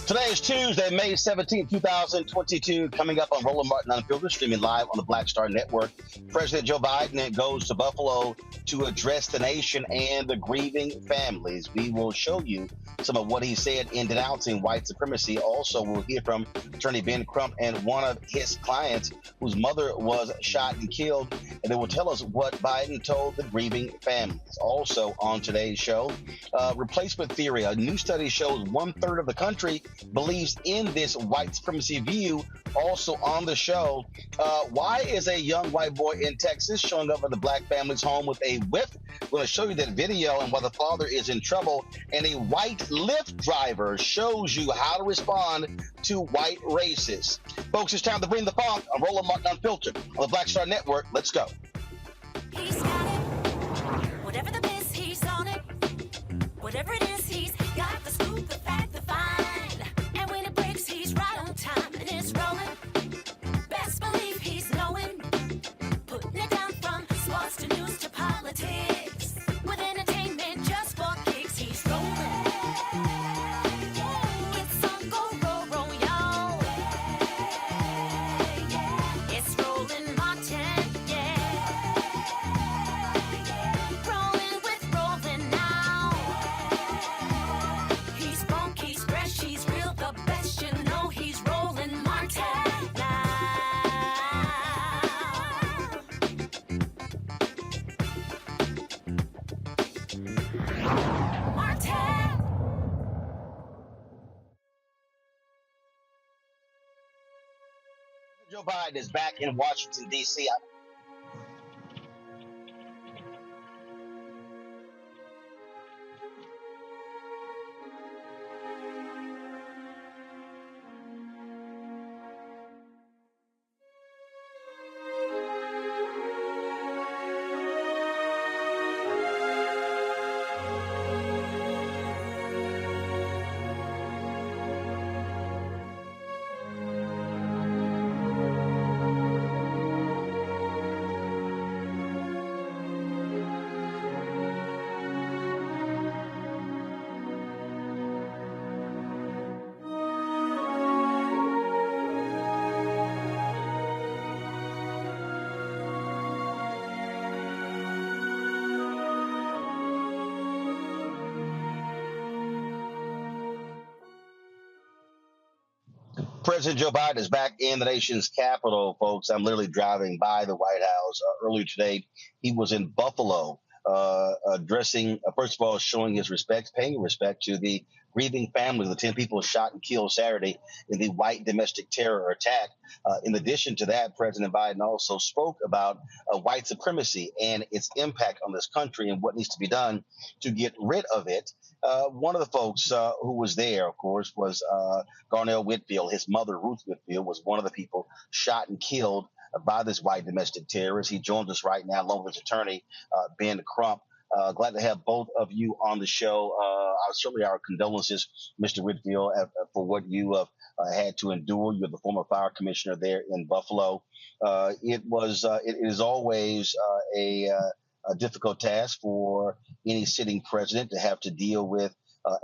Today is Tuesday, May 17th, 2022. Coming up on Roland Martin Unfiltered, streaming live on the Black Star Network. President Joe Biden goes to Buffalo to address the nation and the grieving families. We will show you some of what he said in denouncing white supremacy. Also, we'll hear from attorney Ben Crump and one of his clients whose mother was shot and killed. And they will tell us what Biden told the grieving families. Also on today's show, replacement theory. A new study shows 1/3 of the country believes in this white supremacy view. Also on the show, why is a young white boy in Texas showing up at the black family's home with a whip? We're going to show you that video and why the father is in trouble. And a white Lyft driver shows you how to respond to white racists. Folks, it's time to bring the funk. I'm Roland Martin Unfiltered on the Black Star Network. Let's go. He's got it. Whatever the biz, he's on it. Whatever it is, he's got the scoop, the fact, the find. And when it breaks, he's right on time and it's rolling. Best believe he's knowing. Putting it down from sports to news to politics. With entertainment just for kicks, he's rolling. It's on go, roll, roll, y'all. It's Roland Martin, yeah. Rolling with Roland now. He's funky, he's fresh, he's real, the best, you know he's Roland Martin now. Martin. Joe Biden is back in Washington, D.C. President Joe Biden is back in the nation's capital, folks. I'm literally driving by the White House. Earlier today, he was in Buffalo, addressing, first of all, showing his respect, paying respect to the grieving families of the 10 people shot and killed Saturday in the white domestic terror attack. In addition to that, President Biden also spoke about white supremacy and its impact on this country and what needs to be done to get rid of it. One of the folks who was there, of course, was Garnell Whitfield. His mother, Ruth Whitfield, was one of the people shot and killed by this white domestic terrorist. He joins us right now, along with his attorney, Ben Crump. Glad to have both of you on the show. Certainly our condolences, Mr. Whitfield, for what you have had to endure. You're the former fire commissioner there in Buffalo. It is always a difficult task for any sitting president to have to deal with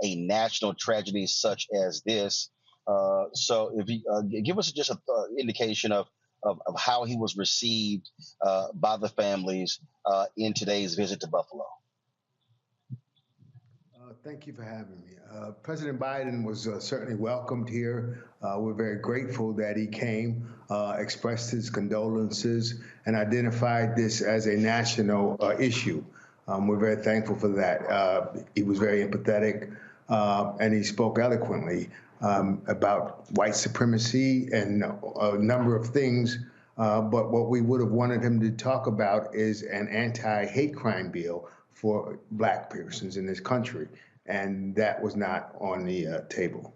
a national tragedy such as this. So if you give us just an indication of how he was received by the families in today's visit to Buffalo. Thank you for having me. President Biden was certainly welcomed here. We're very grateful that he came, expressed his condolences, and identified this as a national issue. We're very thankful for that. He was very empathetic, and he spoke eloquently about white supremacy and a number of things. But what we would have wanted him to talk about is an anti-hate crime bill for Black persons in this country. And that was not on the table.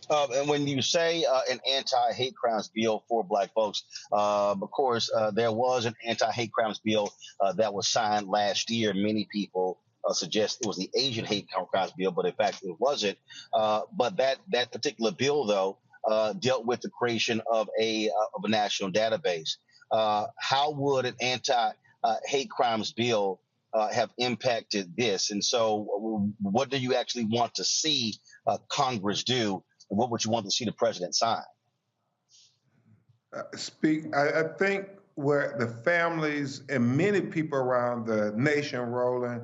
And when you say an anti-hate crimes bill for Black folks, of course, there was an anti-hate crimes bill that was signed last year. Many people suggest it was the Asian hate crimes bill, but in fact, it wasn't. But that particular bill, though, dealt with the creation of a national database. How would an anti-hate crimes bill have impacted this. And so, what do you actually want to see Congress do? And what would you want to see the president sign? I think where the families and many people around the nation, Roland,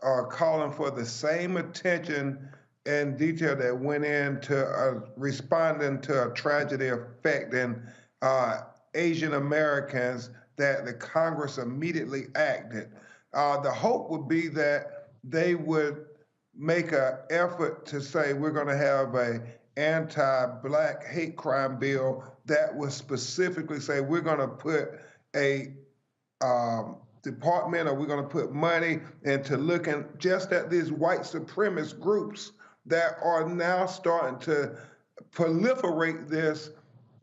are calling for the same attention and detail that went into responding to a tragedy affecting Asian Americans, that the Congress immediately acted. The hope would be that they would make an effort to say we're going to have a anti-black hate crime bill that would specifically say we're going to put a department, or we're going to put money into looking just at these white supremacist groups that are now starting to proliferate this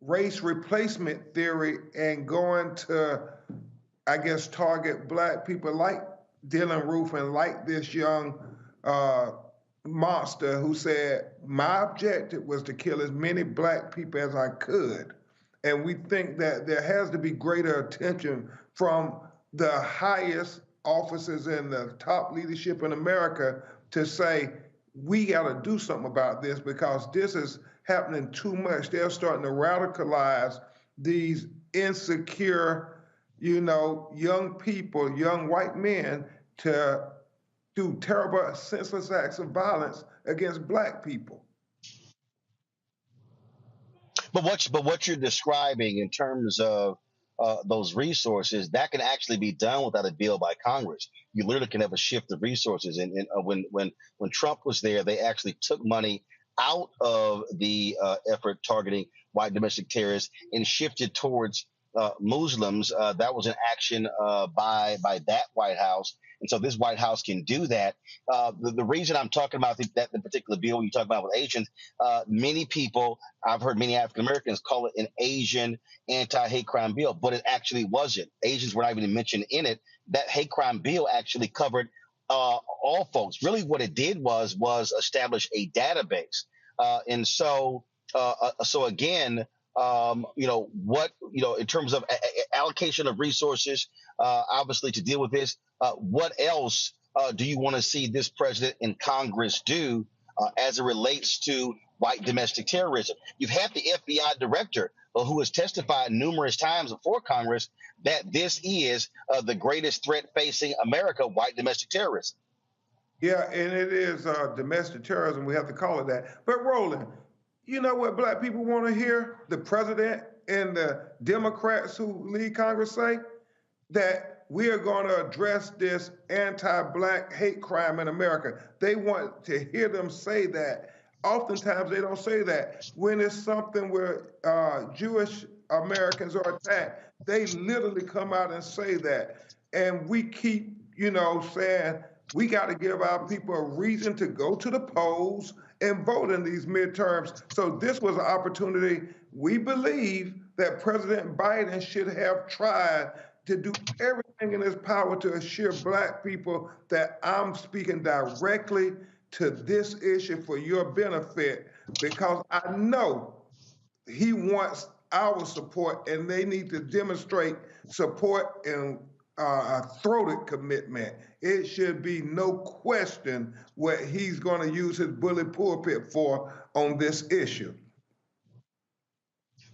race replacement theory and going to, I guess, target black people like Dylan Roof and like this young monster who said, my objective was to kill as many black people as I could. And we think that there has to be greater attention from the highest officers in the top leadership in America to say, we got to do something about this because this is happening too much. They're starting to radicalize these insecure, young people, young white men to do terrible, senseless acts of violence against black people. But what you're describing in terms of those resources, that can actually be done without a bill by Congress. You literally can have a shift of resources. And when Trump was there, they actually took money out of the effort targeting white domestic terrorists and shifted towards Muslims. That was an action by that White House. And so this White House can do that. The reason I'm talking about the particular bill you talk about with Asians, many people, I've heard many African Americans call it an Asian anti-hate crime bill, but it actually wasn't. Asians were not even mentioned in it. That hate crime bill actually covered all folks. Really what it did was establish a database. And so again, in terms of allocation of resources, obviously to deal with this, what else do you want to see this president and Congress do as it relates to white domestic terrorism? You've had the FBI director who has testified numerous times before Congress that this is the greatest threat facing America, white domestic terrorism. Yeah, and it is domestic terrorism. We have to call it that. But Roland, you know what black people want to hear? The president and the Democrats who lead Congress say that we are going to address this anti-black hate crime in America. They want to hear them say that. Oftentimes they don't say that. When it's something where Jewish Americans are attacked, they literally come out and say that. And we keep, saying we got to give our people a reason to go to the polls and vote in these midterms. So this was an opportunity. We believe that President Biden should have tried to do everything in his power to assure black people that I'm speaking directly to this issue for your benefit, because I know he wants our support, and they need to demonstrate support and a throated commitment. It should be no question what he's going to use his bully pulpit for on this issue.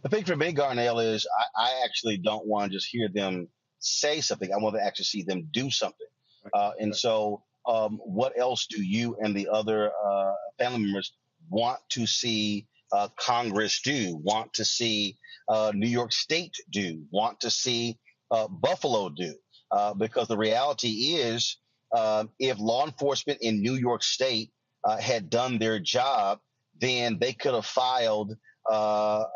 The thing for me, Garnell, is I actually don't want to just hear them say something. I want to actually see them do something. So what else do you and the other family members want to see Congress do, want to see New York State do, want to see Buffalo do? Because the reality is, if law enforcement in New York State had done their job, then they could have filed the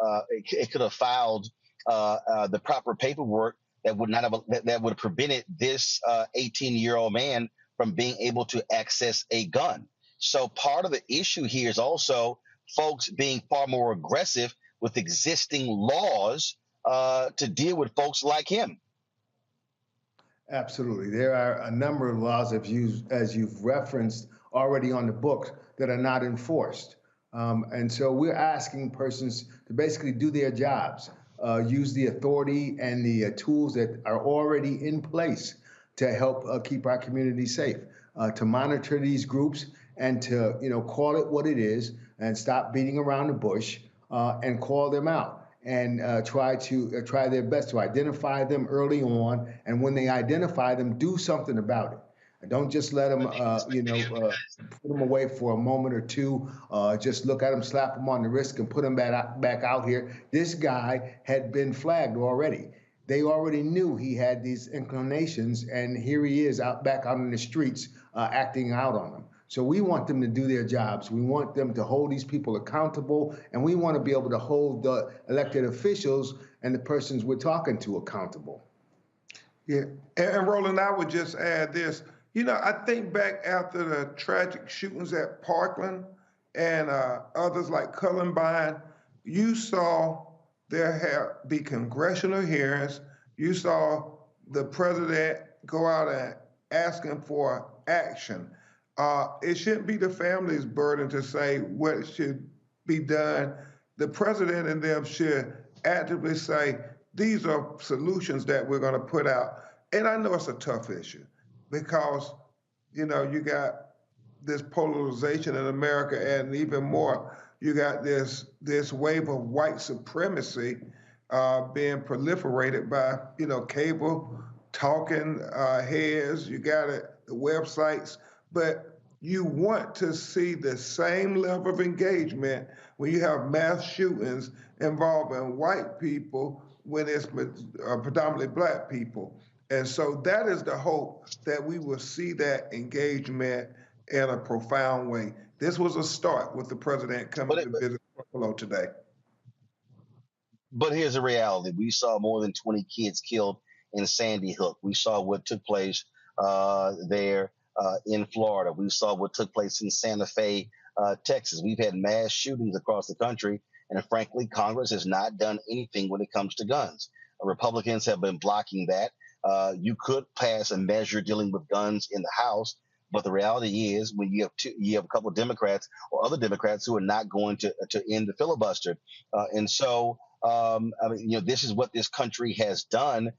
proper paperwork that would have prevented this 18-year-old man from being able to access a gun. So part of the issue here is also folks being far more aggressive with existing laws to deal with folks like him. Absolutely. There are a number of laws, as you've referenced, already on the books that are not enforced. And so we're asking persons to basically do their jobs, use the authority and the tools that are already in place to help keep our community safe, to monitor these groups and to, call it what it is and stop beating around the bush and call them out and try their best to identify them early on. And when they identify them, do something about it. And don't just let them, put them away for a moment or two. Just look at them, slap them on the wrist, and put them back out here. This guy had been flagged already. They already knew he had these inclinations, and here he is back out in the streets acting out on them. So we want them to do their jobs. We want them to hold these people accountable, and we want to be able to hold the elected officials and the persons we're talking to accountable. Yeah, and Roland, I would just add this. I think back after the tragic shootings at Parkland and others like Columbine, you saw there be congressional hearings. You saw the president go out and asking for action. It shouldn't be the family's burden to say what should be done. The president and them should actively say, these are solutions that we're going to put out. And I know it's a tough issue because, you got this polarization in America, and even more, you got this wave of white supremacy being proliferated by, cable talking heads. You got it, the websites, but you want to see the same level of engagement when you have mass shootings involving white people when it's predominantly black people. And so that is the hope, that we will see that engagement in a profound way. This was a start with the president coming to visit Buffalo today. But here's the reality. We saw more than 20 kids killed in Sandy Hook. We saw what took place there in Florida. We saw what took place in Santa Fe, Texas. We've had mass shootings across the country, and frankly, Congress has not done anything when it comes to guns. Republicans have been blocking that. You could pass a measure dealing with guns in the House, but the reality is, when you have a couple of Democrats or other Democrats who are not going to end the filibuster, and so this is what this country has done.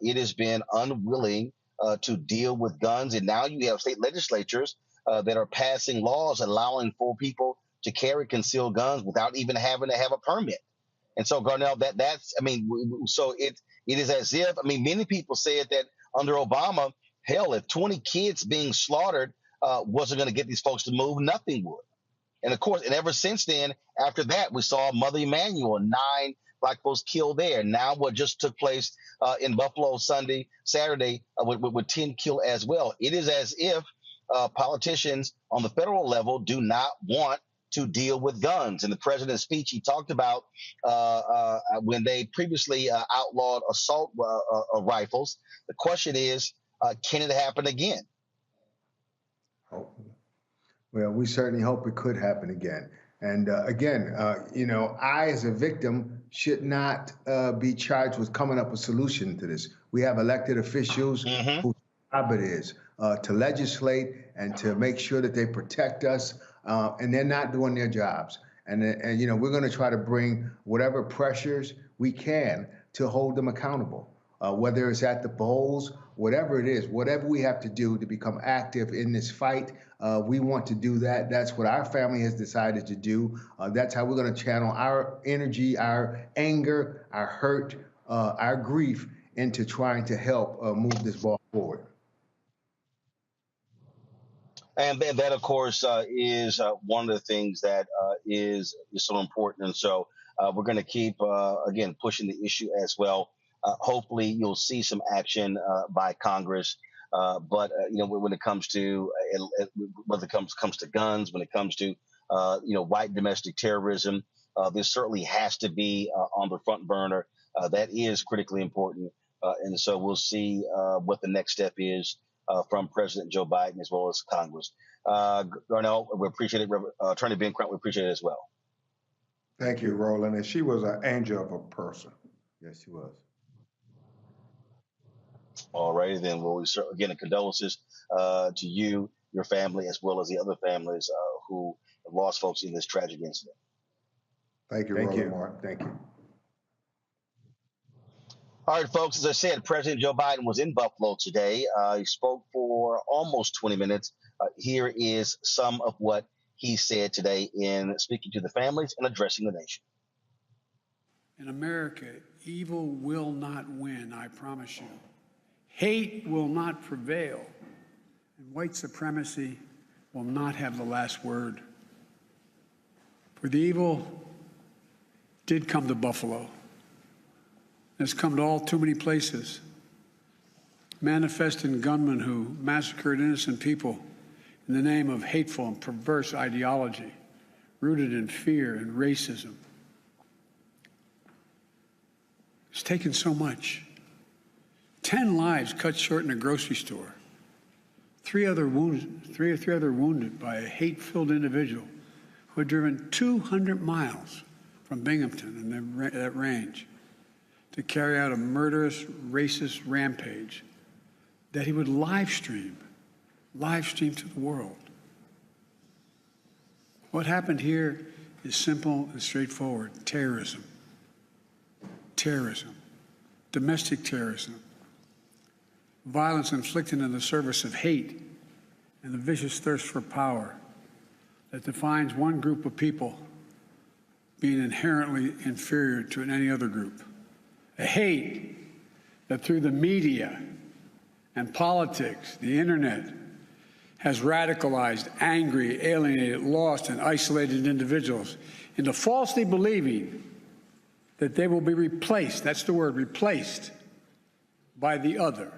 It has been unwilling to deal with guns, and now you have state legislatures that are passing laws allowing for people to carry concealed guns without even having to have a permit. And so, Garnell, so it is as if, many people said that under Obama, hell, if 20 kids being slaughtered wasn't going to get these folks to move, nothing would. And of course, and ever since then, after that, we saw Mother Emanuel, 9 black folks killed there. Now what just took place in Buffalo Saturday with 10 killed as well. It is as if politicians on the federal level do not want to deal with guns. In the president's speech, he talked about when they previously outlawed assault rifles. The question is, can it happen again? Well, we certainly hope it could happen again. And again, I as a victim should not be charged with coming up with a solution to this. We have elected officials whose job it is to legislate and to make sure that they protect us, and they're not doing their jobs. And we're going to try to bring whatever pressures we can to hold them accountable, whether it's at the polls, whatever it is, whatever we have to do to become active in this fight. We want to do that. That's what our family has decided to do. That's how we're going to channel our energy, our anger, our hurt, our grief into trying to help move this ball forward. And that, of course, is one of the things that is so important. And so we're going to keep, again, pushing the issue as well. Hopefully, you'll see some action by Congress. But when it comes to whether it comes to guns, when it comes to white domestic terrorism, this certainly has to be on the front burner. That is critically important. And so we'll see what the next step is from President Joe Biden as well as Congress. Garnell, we appreciate it. Attorney Ben Crump, we appreciate it as well. Thank you, Roland. And she was an angel of a person. Yes, she was. All righty, then. Well, again, condolences to you, your family, as well as the other families who have lost folks in this tragic incident. Thank you, Roland Martin. Thank you. All right, folks, as I said, President Joe Biden was in Buffalo today. He spoke for almost 20 minutes. Here is some of what he said today in speaking to the families and addressing the nation. In America, evil will not win, I promise you. Hate will not prevail, and white supremacy will not have the last word. For the evil did come to Buffalo. It's come to all too many places. Manifesting gunmen who massacred innocent people in the name of hateful and perverse ideology, rooted in fear and racism. It's taken so much. 10 lives cut short in a grocery store. Three other wounded by a hate-filled individual who had driven 200 miles from Binghamton in that range to carry out a murderous, racist rampage that he would live stream to the world. What happened here is simple and straightforward. Terrorism. Terrorism. Domestic terrorism. Violence inflicted in the service of hate and the vicious thirst for power that defines one group of people being inherently inferior to any other group. A hate that through the media and politics, the internet, has radicalized, angry, alienated, lost, and isolated individuals into falsely believing that they will be replaced, that's the word, replaced, by the other,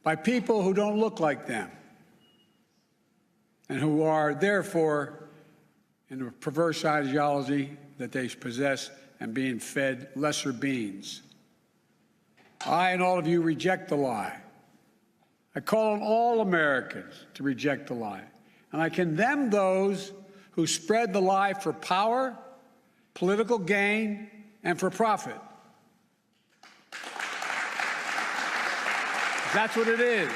by people who don't look like them, and who are therefore in a perverse ideology that they possess and being fed lesser beings. I and all of you reject the lie. I call on all Americans to reject the lie. And I condemn those who spread the lie for power, political gain, and for profit. That's what it is.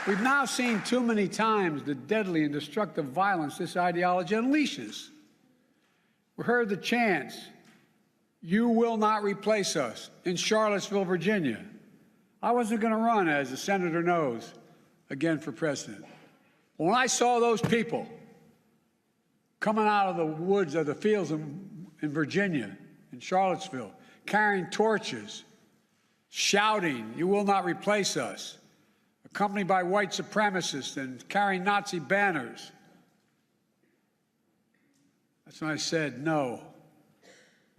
We've now seen too many times the deadly and destructive violence this ideology unleashes. We heard the chants, "You will not replace us," in Charlottesville, Virginia. I wasn't going to run, as the senator knows, again for president. When I saw those people coming out of the woods of the fields in Virginia, in Charlottesville, carrying torches, shouting, "You will not replace us," accompanied by white supremacists and carrying Nazi banners, that's when I said, no.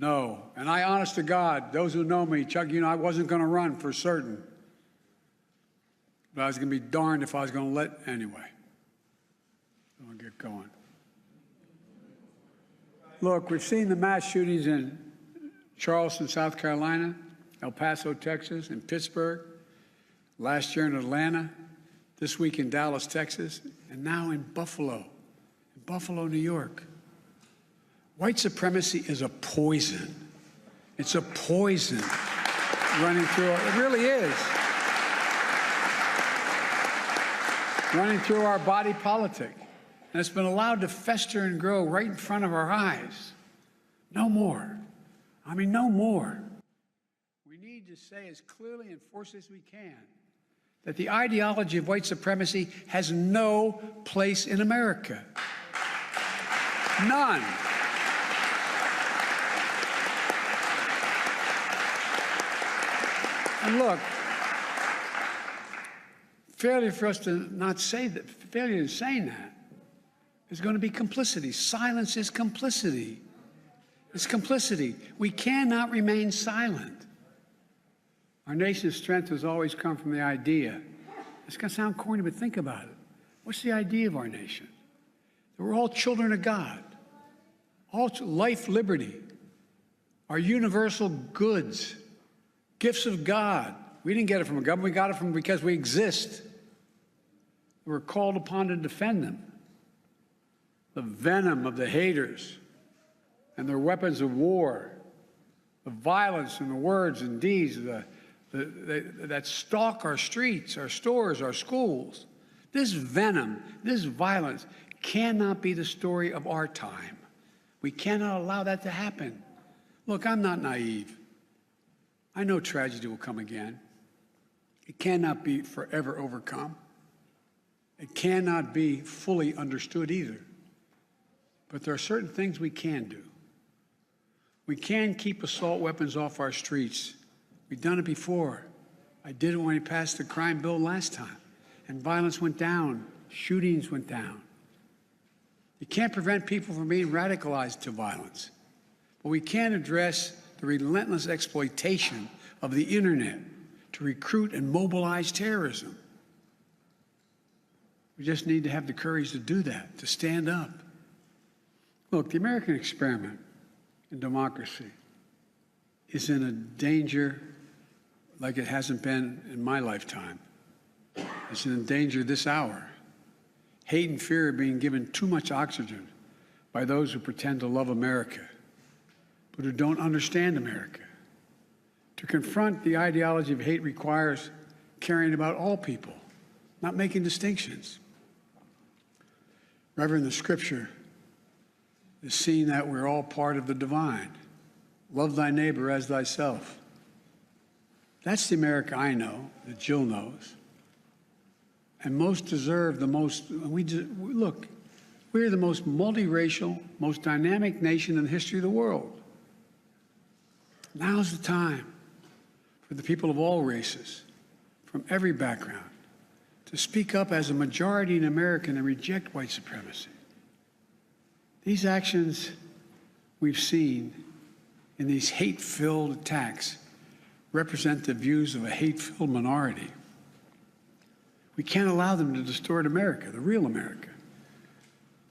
And I, honest to God, those who know me, Chuck, I wasn't going to run for certain. But I was going to be darned if I was going to let anyway. I'm going to get going. Look, we've seen the mass shootings in Charleston, South Carolina, El Paso, Texas, and Pittsburgh, last year in Atlanta, this week in Dallas, Texas, and now in Buffalo, New York. White supremacy is a poison. It's a poison running through it really is. Running through our body politic. And it's been allowed to fester and grow right in front of our eyes. No more. No more. We need to say as clearly and forcefully as we can that the ideology of white supremacy has no place in America. None. And look, failure for us to not say that, failure in saying that is going to be complicity. Silence is complicity. It's complicity. We cannot remain silent. Our nation's strength has always come from the idea. It's going to sound corny, but think about it. What's the idea of our nation? That we're all children of God. All life, liberty, our universal goods, gifts of God. We didn't get it from a government. We got it because we exist. We're called upon to defend them. The venom of the haters and their weapons of war, the violence and the words and deeds that stalk our streets, our stores, our schools. This venom, this violence cannot be the story of our time. We cannot allow that to happen. Look, I'm not naive. I know tragedy will come again. It cannot be forever overcome. It cannot be fully understood either. But there are certain things we can do. We can keep assault weapons off our streets. We've done it before. I did it when we passed the crime bill last time, and violence went down, shootings went down. You can't prevent people from being radicalized to violence, but we can address the relentless exploitation of the internet to recruit and mobilize terrorism. We just need to have the courage to do that, to stand up. Look, the American experiment in democracy is in a danger like it hasn't been in my lifetime. It's in danger this hour. Hate and fear are being given too much oxygen by those who pretend to love America, but who don't understand America. To confront the ideology of hate requires caring about all people, not making distinctions. Reverend, the scripture is seeing that we're all part of the divine. Love thy neighbor as thyself. That's the America I know, that Jill knows. And most deserve the most, look, we're the most multiracial, most dynamic nation in the history of the world. Now's the time for the people of all races, from every background, to speak up as a majority in America and reject white supremacy. These actions we've seen in these hate-filled attacks represent the views of a hate-filled minority. We can't allow them to distort America, the real America.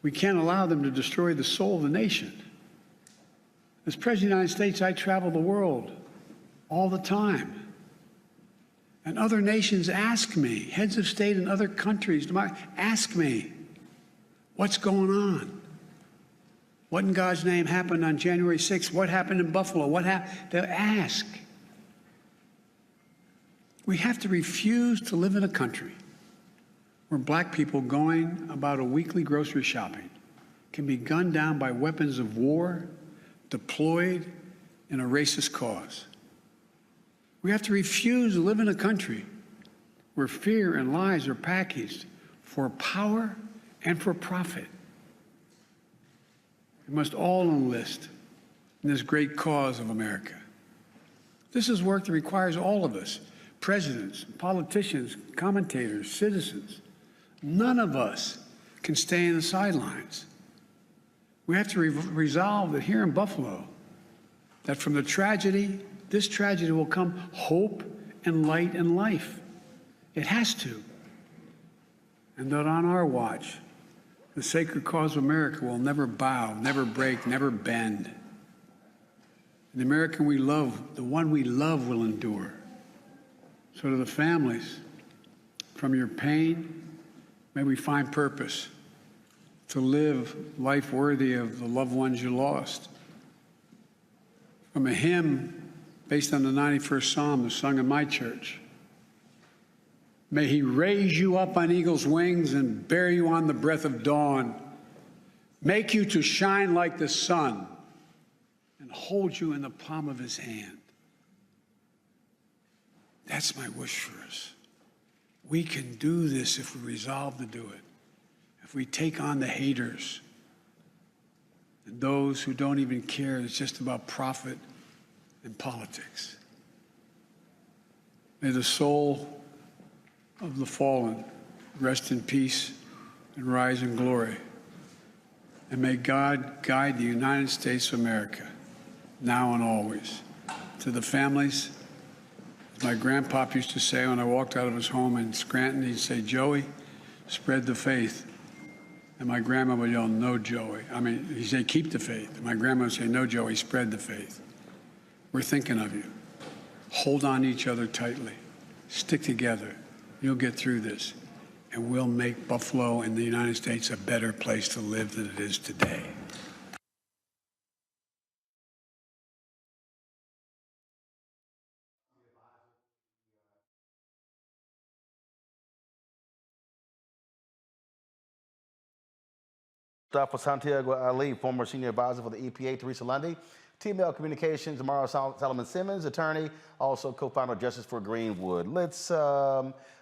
We can't allow them to destroy the soul of the nation. As President of the United States, I travel the world all the time. And other nations ask me, heads of state in other countries, ask me, what's going on? What in God's name happened on January 6th? What happened in Buffalo? What happened? They'll ask. We have to refuse to live in a country where black people going about a weekly grocery shopping can be gunned down by weapons of war deployed in a racist cause. We have to refuse to live in a country where fear and lies are packaged for power and for profit. We must all enlist in this great cause of America. This is work that requires all of us, presidents, politicians, commentators, citizens. None of us can stay in the sidelines. We have to resolve that here in Buffalo, that from the tragedy, this tragedy will come hope and light and life. It has to. And that on our watch, the sacred cause of America will never bow, never break, never bend. The American we love, the one we love, will endure. So to the families, from your pain, may we find purpose to live life worthy of the loved ones you lost. From a hymn based on the 91st Psalm that's sung in my church, may he raise you up on eagle's wings and bear you on the breath of dawn, make you to shine like the sun, and hold you in the palm of his hand. That's my wish for us. We can do this if we resolve to do it. If we take on the haters and those who don't even care, it's just about profit and politics. May the soul of the fallen rest in peace and rise in glory. And may God guide the United States of America, now and always. To the families, as my grandpop used to say when I walked out of his home in Scranton, he'd say, "Joey, spread the faith." And my grandma would yell, "No, Joey." He'd say, "Keep the faith." And my grandma would say, "No, Joey, spread the faith." We're thinking of you. Hold on to each other tightly. Stick together. You'll get through this. And we'll make Buffalo and the United States a better place to live than it is today. For Santiago Ali, former senior advisor for the EPA, Teresa Lundy, TML Communications, Amara Solomon Simmons, attorney, also co-founder of Justice for Greenwood. Let's,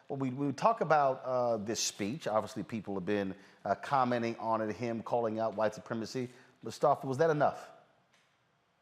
we talk about this speech. Obviously, people have been commenting on it, him calling out white supremacy. Mustafa, was that enough?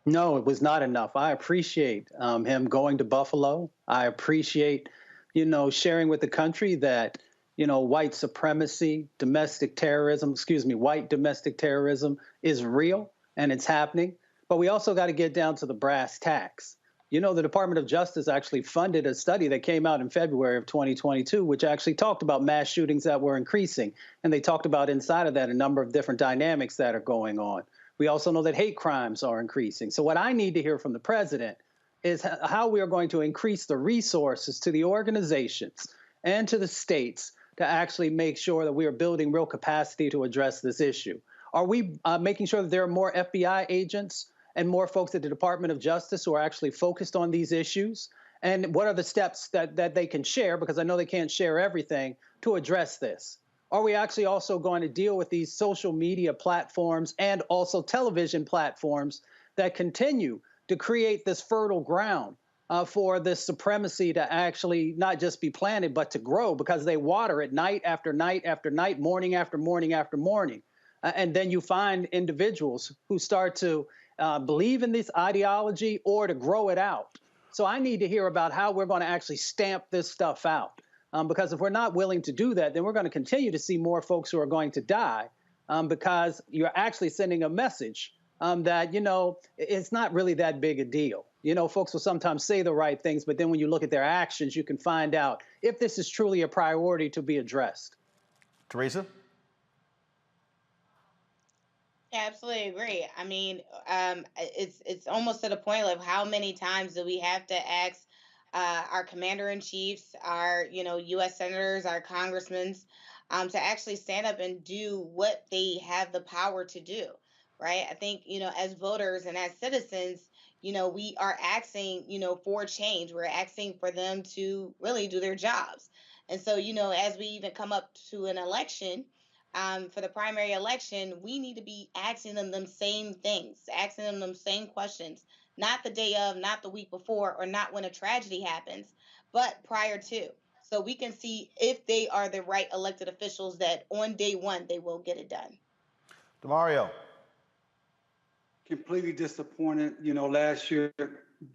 No, it was not enough. I appreciate him going to Buffalo. I appreciate, sharing with the country that, white supremacy, domestic terrorism, white domestic terrorism is real and it's happening. But we also got to get down to the brass tacks. The Department of Justice actually funded a study that came out in February of 2022, which actually talked about mass shootings that were increasing. And they talked about inside of that a number of different dynamics that are going on. We also know that hate crimes are increasing. So what I need to hear from the president is how we are going to increase the resources to the organizations and to the states to actually make sure that we are building real capacity to address this issue. Are we making sure that there are more FBI agents and more folks at the Department of Justice who are actually focused on these issues? And what are the steps that they can share, because I know they can't share everything, to address this? Are we actually also going to deal with these social media platforms and also television platforms that continue to create this fertile ground for this supremacy to actually not just be planted, but to grow, because they water it night after night after night, morning after morning after morning. And then you find individuals who start to believe in this ideology or to grow it out. So I need to hear about how we're going to actually stamp this stuff out. Because if we're not willing to do that, then we're going to continue to see more folks who are going to die because you're actually sending a message that, it's not really that big a deal. Folks will sometimes say the right things, but then when you look at their actions, you can find out if this is truly a priority to be addressed. Teresa? Yeah, absolutely agree. I mean, it's almost to the point of how many times do we have to ask our commander-in-chiefs, our, U.S. senators, our congressmen, to actually stand up and do what they have the power to do, right? I think, as voters and as citizens, we are asking, for change. We're asking for them to really do their jobs. And so, as we even come up to an election, for the primary election, we need to be asking them same things, asking them same questions. Not the day of, not the week before, or not when a tragedy happens, but prior to. So we can see if they are the right elected officials that on day one, they will get it done. DeMario. Completely disappointed. Last year,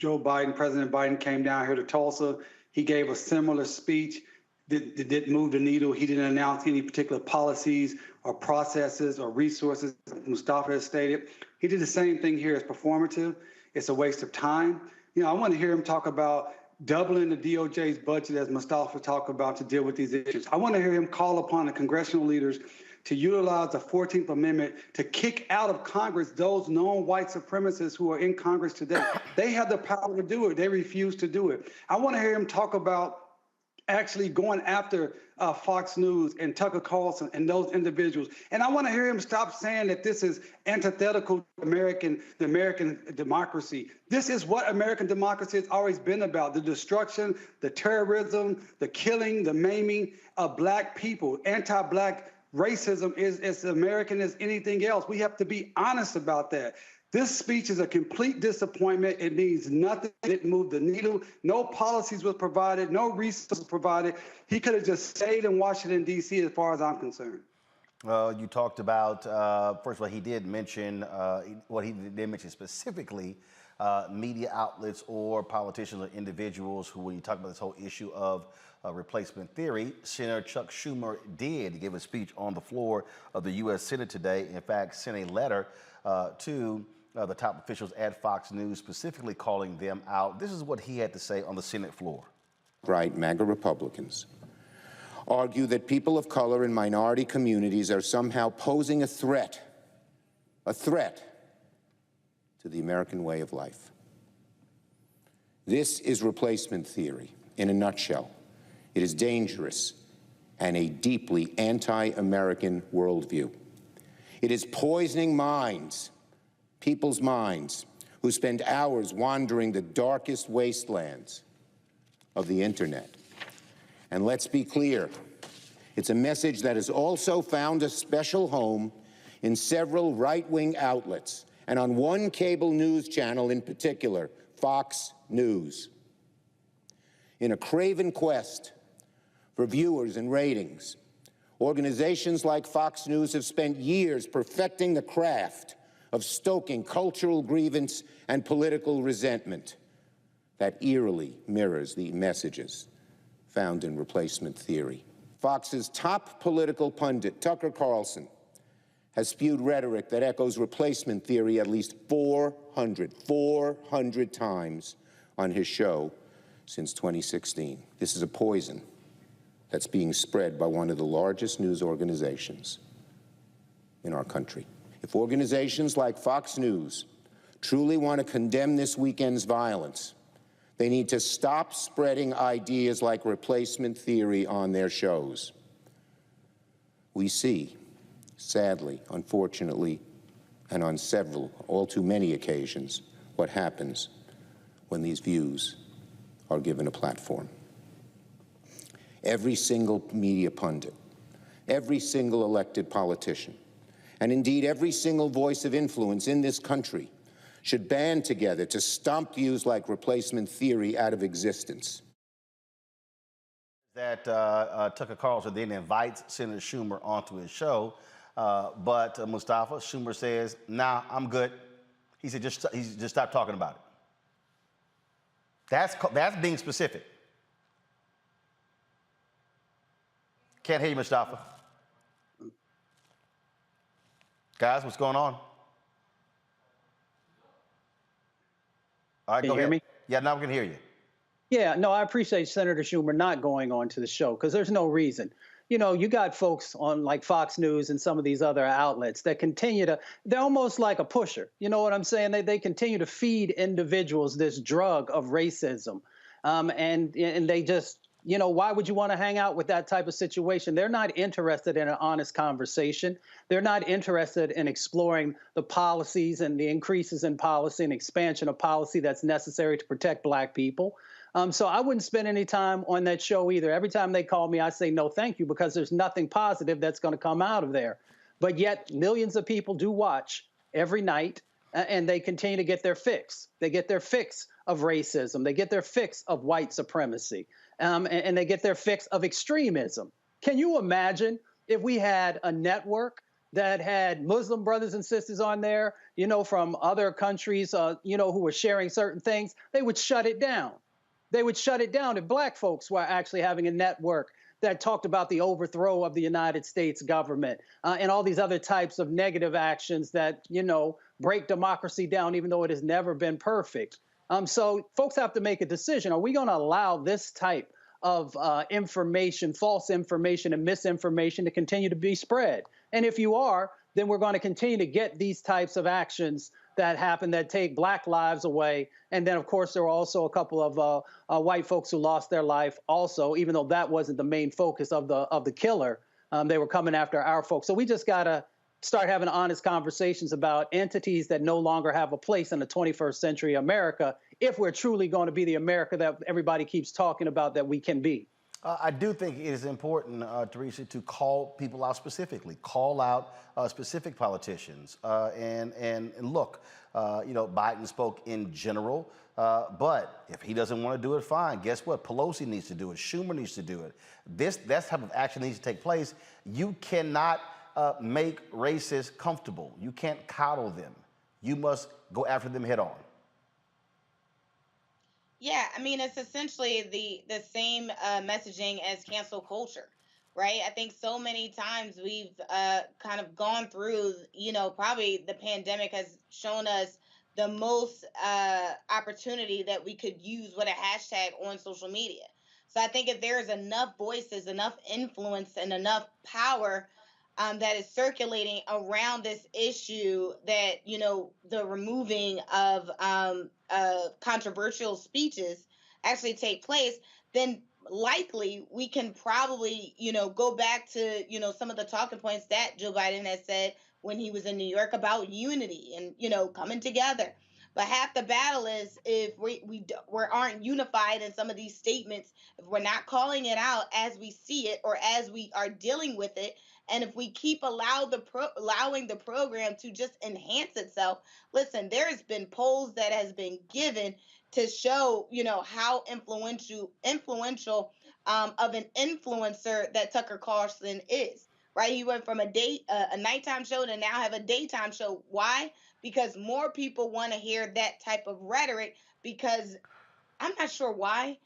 President Biden came down here to Tulsa. He gave a similar speech. Didn't move the needle. He didn't announce any particular policies or processes or resources, Mustafa has stated. He did the same thing here. It's performative. It's a waste of time. I want to hear him talk about doubling the DOJ's budget, as Mustafa talked about, to deal with these issues. I want to hear him call upon the congressional leaders to utilize the 14th Amendment to kick out of Congress those known white supremacists who are in Congress today. They have the power to do it. They refuse to do it. I want to hear him talk about actually going after Fox News and Tucker Carlson and those individuals. And I want to hear him stop saying that this is antithetical to the American democracy. This is what American democracy has always been about: the destruction, the terrorism, the killing, the maiming of Black people. Anti-Black racism is as American as anything else. We have to be honest about that. This speech is a complete disappointment. It means nothing. It didn't move the needle. No policies was provided. No resources provided. He could have just stayed in Washington, D.C., as far as I'm concerned. You talked about, first of all, he did mention, he did mention specifically media outlets or politicians or individuals who, when you talk about this whole issue of replacement theory, Senator Chuck Schumer did give a speech on the floor of the U.S. Senate today. In fact, sent a letter to the top officials at Fox News, specifically calling them out. This is what he had to say on the Senate floor. Right, MAGA Republicans argue that people of color and minority communities are somehow posing a threat to the American way of life. This is replacement theory in a nutshell. It is dangerous and a deeply anti-American worldview. It is poisoning minds, people's minds, who spend hours wandering the darkest wastelands of the internet. And let's be clear, it's a message that has also found a special home in several right-wing outlets and on one cable news channel in particular, Fox News. In a craven quest for viewers and ratings, organizations like Fox News have spent years perfecting the craft of stoking cultural grievance and political resentment that eerily mirrors the messages found in replacement theory. Fox's top political pundit, Tucker Carlson, has spewed rhetoric that echoes replacement theory at least 400 times on his show since 2016. This is a poison that's being spread by one of the largest news organizations in our country. If organizations like Fox News truly want to condemn this weekend's violence, they need to stop spreading ideas like replacement theory on their shows. We see, sadly, unfortunately, and on several, all too many occasions, what happens when these views are given a platform. Every single media pundit, every single elected politician, and indeed every single voice of influence in this country should band together to stomp views like replacement theory out of existence. That Tucker Carlson then invites Senator Schumer onto his show, but Mustafa Schumer says, "Nah, I'm good." He said, "Just stop talking about it." That's being specific. Can't hear you, Mustafa. Guys, what's going on? All right, Can go you hear ahead. me? Yeah, now we can hear you. Yeah, no, I appreciate Senator Schumer not going on to the show because there's no reason. You know, you got folks on like Fox News and some of these other outlets that they're almost like a pusher. You know what I'm saying? They continue to feed individuals this drug of racism. And they just, why would you want to hang out with that type of situation? They're not interested in an honest conversation. They're not interested in exploring the policies and the increases in policy and expansion of policy that's necessary to protect Black people. So I wouldn't spend any time on that show either. Every time they call me, I say no, thank you, because there's nothing positive that's going to come out of there. But yet millions of people do watch every night, and they continue to get their fix. They get their fix of racism. They get their fix of white supremacy, and they get their fix of extremism. Can you imagine if we had a network that had Muslim brothers and sisters on there, from other countries, who were sharing certain things? They would shut it down. They would shut it down if Black folks were actually having a network that talked about the overthrow of the United States government and all these other types of negative actions that, break democracy down, even though it has never been perfect. So folks have to make a decision. Are we going to allow this type of information, false information and misinformation to continue to be spread? And if you are, then we're going to continue to get these types of actions that happen that take Black lives away. And then, of course, there were also a couple of white folks who lost their life also, even though that wasn't the main focus of the killer. They were coming after our folks. So we just got to start having honest conversations about entities that no longer have a place in the 21st century America if we're truly going to be the America that everybody keeps talking about that we can be. I do think it is important, Teresa, to call people out specifically, call out specific politicians. And look, Biden spoke in general, but if he doesn't want to do it, fine. Guess what? Pelosi needs to do it. Schumer needs to do it. That type of action needs to take place. You cannot make racists comfortable. You can't coddle them. You must go after them head on. Yeah, I mean, it's essentially the same messaging as cancel culture, right? I think so many times we've kind of gone through, probably the pandemic has shown us the most opportunity that we could use with a hashtag on social media. So I think if there is enough voices, enough influence, and enough power that is circulating around this issue, that the removing of controversial speeches actually take place, then likely we can probably go back to some of the talking points that Joe Biden has said when he was in New York about unity and coming together. But half the battle is if we aren't unified in some of these statements, if we're not calling it out as we see it or as we are dealing with it, and if we keep allowing the program to just enhance itself. Listen, there has been polls that has been given to show, how influential of an influencer that Tucker Carlson is. Right? He went from a nighttime show to now have a daytime show. Why? Because more people want to hear that type of rhetoric, because I'm not sure why,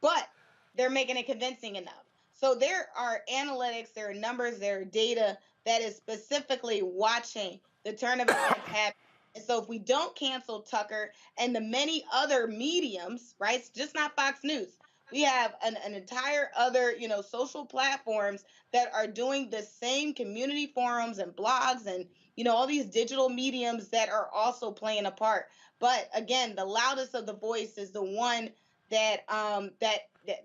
but they're making it convincing enough. So there are analytics, there are numbers, there are data that is specifically watching the turn of events happen. And so if we don't cancel Tucker and the many other mediums, right, it's just not Fox News. We have an entire other, social platforms that are doing the same community forums and blogs and, all these digital mediums that are also playing a part. But again, the loudest of the voice is the one that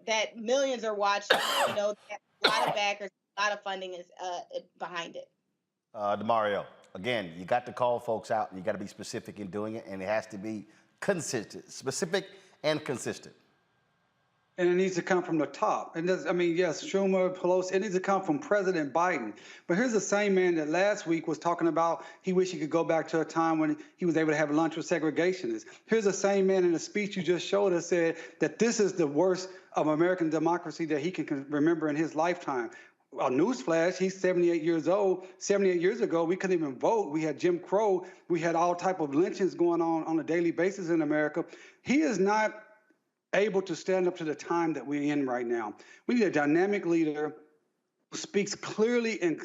that millions are watching. That a lot of backers, a lot of funding is behind it. DeMario, again, you got to call folks out. You got to be specific in doing it, and it has to be consistent, specific and consistent. And it needs to come from the top. And yes, Schumer, Pelosi, it needs to come from President Biden. But here's the same man that last week was talking about he wished he could go back to a time when he was able to have lunch with segregationists. Here's the same man in the speech you just showed us said that this is the worst of American democracy that he can remember in his lifetime. A newsflash, he's 78 years old. 78 years ago, we couldn't even vote. We had Jim Crow. We had all type of lynchings going on a daily basis in America. He is not able to stand up to the time that we're in right now. We need a dynamic leader who speaks clearly and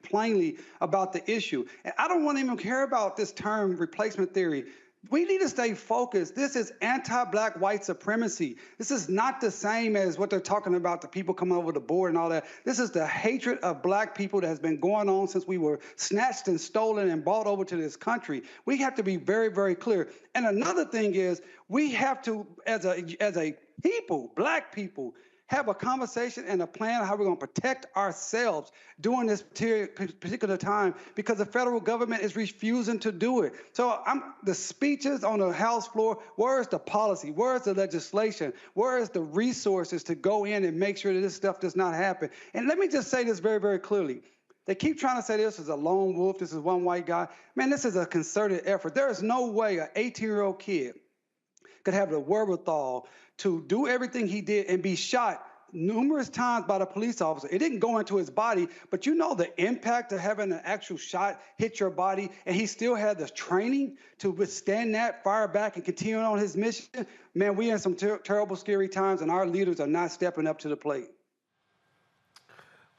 plainly about the issue. And I don't want to even care about this term replacement theory. We need to stay focused. This is anti-black white supremacy. This is not the same as what they're talking about, the people coming over the board and all that. This is the hatred of black people that has been going on since we were snatched and stolen and brought over to this country. We have to be very, very clear. And another thing is we have to, as a people, black people, have a conversation and a plan on how we're going to protect ourselves during this particular time, because the federal government is refusing to do it. So the speeches on the House floor, where is the policy? Where is the legislation? Where is the resources to go in and make sure that this stuff does not happen? And let me just say this very, very clearly. They keep trying to say this is a lone wolf, this is one white guy. Man, this is a concerted effort. There is no way an 18-year-old kid could have the wherewithal to do everything he did and be shot numerous times by the police officer. It didn't go into his body, but the impact of having an actual shot hit your body, and he still had the training to withstand that, fire back, and continue on his mission. Man, we in some terrible, scary times, and our leaders are not stepping up to the plate.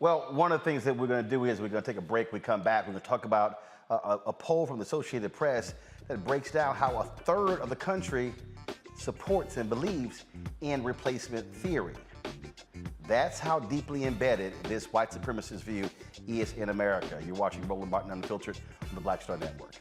Well, one of the things that we're going to do is we're going to take a break. We come back, we're going to talk about a poll from the Associated Press that breaks down how a third of the country supports and believes in replacement theory. That's how deeply embedded this white supremacist view is in America. You're watching Roland Martin Unfiltered on the Black Star Network.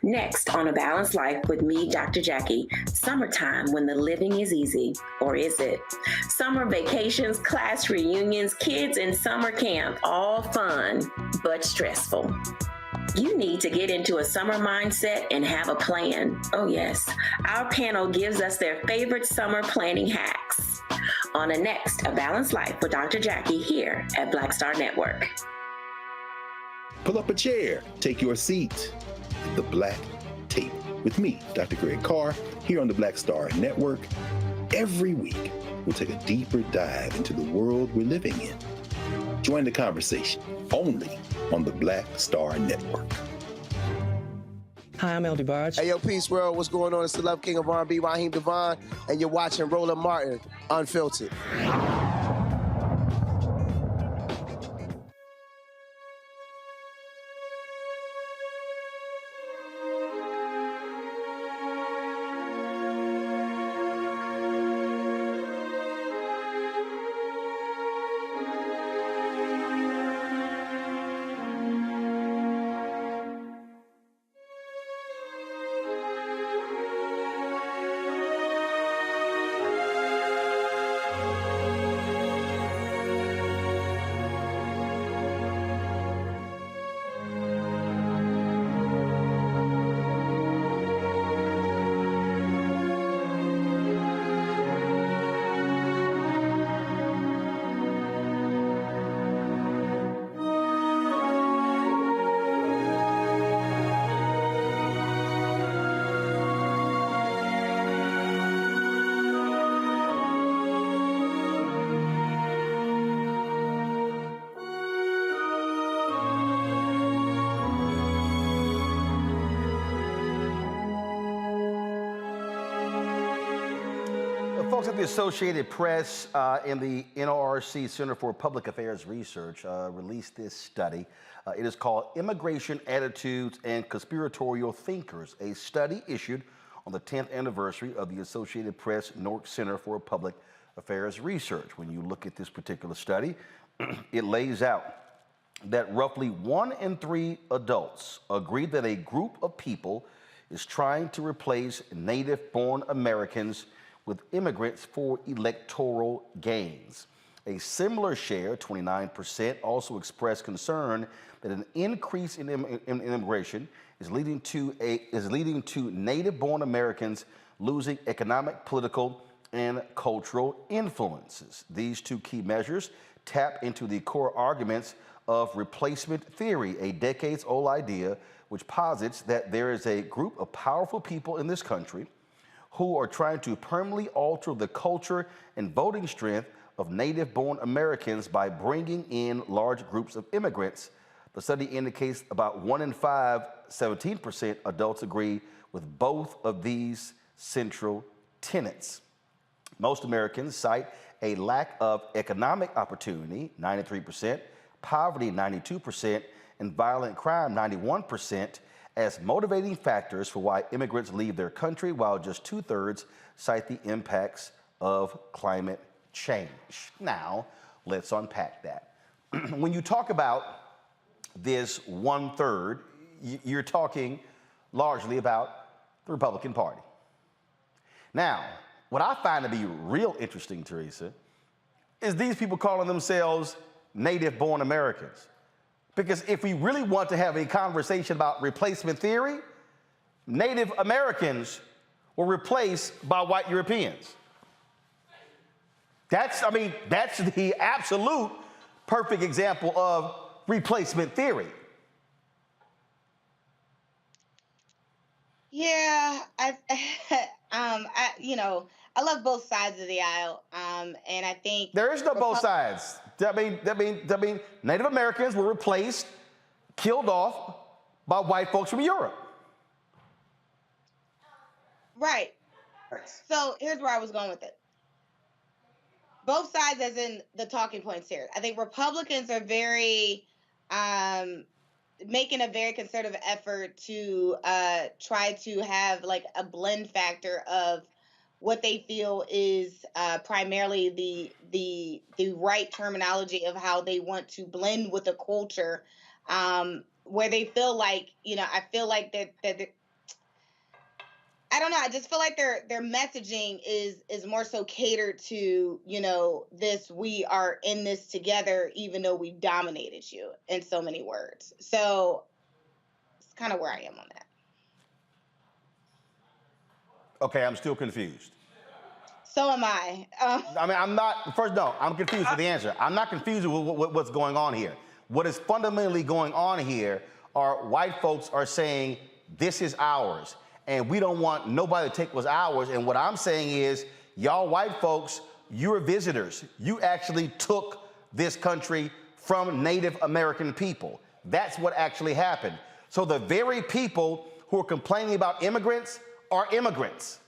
Next on A Balanced Life with me, Dr. Jackie, summertime when the living is easy, or is it? Summer vacations, class reunions, kids in summer camp, all fun, but stressful. You need to get into a summer mindset and have a plan. Oh yes, our panel gives us their favorite summer planning hacks. On the next A Balanced Life with Dr. Jackie here at Black Star Network. Pull up a chair, take your seat at the Black Tape with me, Dr. Greg Carr, here on the Black Star Network. Every week, we'll take a deeper dive into the world we're living in. Join the conversation only on the Black Star Network. Hi, I'm El DeBarge. Hey, yo, Peace World. What's going on? It's the Love King of R&B, Raheem Devon, and you're watching Roland Martin, Unfiltered. Folks at the Associated Press and the NRC Center for Public Affairs Research released this study. It is called Immigration Attitudes and Conspiratorial Thinkers, a study issued on the 10th anniversary of the Associated Press Newark Center for Public Affairs Research. When you look at this particular study, it lays out that roughly 1 in 3 adults agree that a group of people is trying to replace native-born Americans with immigrants for electoral gains. A similar share, 29%, also expressed concern that an increase in immigration is leading to native-born Americans losing economic, political, and cultural influences. These two key measures tap into the core arguments of replacement theory, a decades-old idea which posits that there is a group of powerful people in this country who are trying to permanently alter the culture and voting strength of native-born Americans by bringing in large groups of immigrants. The study indicates about 1 in 5, 17% adults agree with both of these central tenets. Most Americans cite a lack of economic opportunity, 93%, poverty, 92%, and violent crime, 91%, as motivating factors for why immigrants leave their country, while just 2/3 cite the impacts of climate change. Now, let's unpack that. When you talk about this 1/3, you're talking largely about the Republican Party. Now, what I find to be real interesting, Teresa, is these people calling themselves native-born Americans. Because if we really want to have a conversation about replacement theory, Native Americans were replaced by white Europeans. That's the absolute perfect example of replacement theory. Yeah, I love both sides of the aisle, and I think there is no both sides. That mean Native Americans were replaced, killed off by white folks from Europe. Right. So here's where I was going with it. Both sides, as in the talking points here. I think Republicans are very making a very concerted effort to try to have like a blend factor of what they feel is primarily the right terminology of how they want to blend with the culture, where they feel like, I feel like that I don't know. I just feel like their messaging is more so catered to, this, we are in this together, even though we dominated you in so many words. So it's kind of where I am on that. Okay, I'm still confused. So am I. I'm not, I'm confused with the answer. I'm not confused with what's going on here. What is fundamentally going on here are white folks are saying, this is ours, and we don't want nobody to take what's ours. And what I'm saying is, y'all white folks, you're visitors. You actually took this country from Native American people. That's what actually happened. So the very people who are complaining about immigrants are immigrants.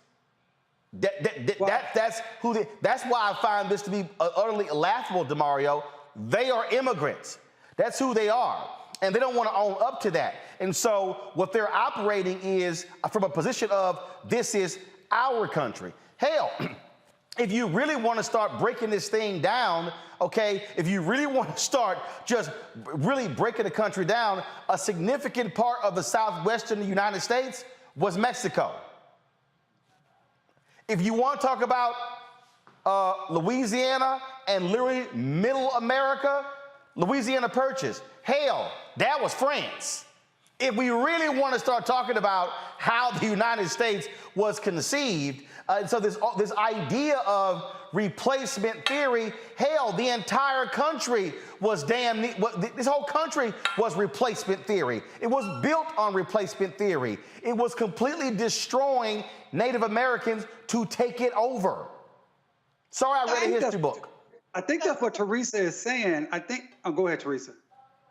That's why I find this to be utterly laughable, DeMario. They are immigrants. That's who they are. And they don't want to own up to that. And so what they're operating is from a position of, this is our country. Hell, if you really want to start breaking this thing down, okay, if you really want to start just really breaking the country down, a significant part of the southwestern United States was Mexico. If you want to talk about Louisiana and literally middle America, Louisiana Purchase, hell, that was France. If we really want to start talking about how the United States was conceived, so this idea of replacement theory, hell, the entire country was this whole country was replacement theory. It was built on replacement theory. It was completely destroying Native Americans to take it over. Sorry, I read a history book. I think that's what Teresa is saying. Go ahead, Teresa.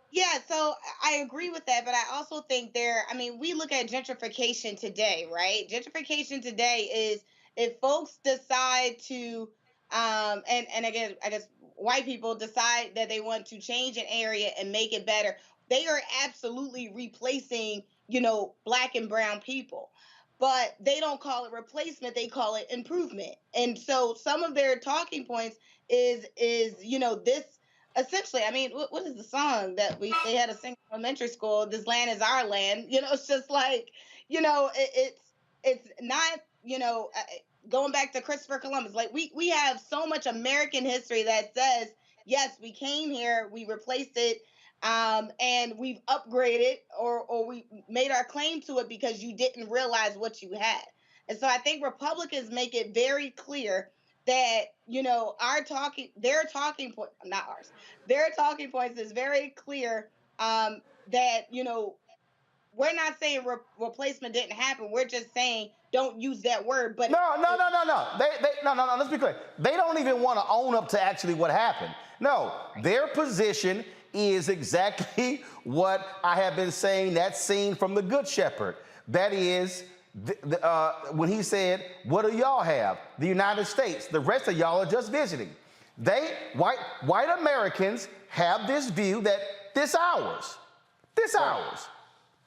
Yeah, so I agree with that, but I also think we look at gentrification today, right? Gentrification today is if folks decide to, and again, I guess white people decide that they want to change an area and make it better, they are absolutely replacing, Black and brown people. But they don't call it replacement, they call it improvement. And so some of their talking points is this. Essentially, what is the song that they had to sing in elementary school? This land is our land. It's just like, it's not, going back to Christopher Columbus. Like we have so much American history that says, yes, we came here, we replaced it, and we've upgraded or we made our claim to it because you didn't realize what you had. And so I think Republicans make it very clear that, their talking point, not ours, their talking points is very clear that, we're not saying replacement didn't happen. We're just saying don't use that word. But No. Let's be clear. They don't even want to own up to actually what happened. No, their position is exactly what I have been saying, that scene from The Good Shepherd. That is, when he said, what do y'all have? The United States. The rest of y'all are just visiting. White Americans have this view that this ours.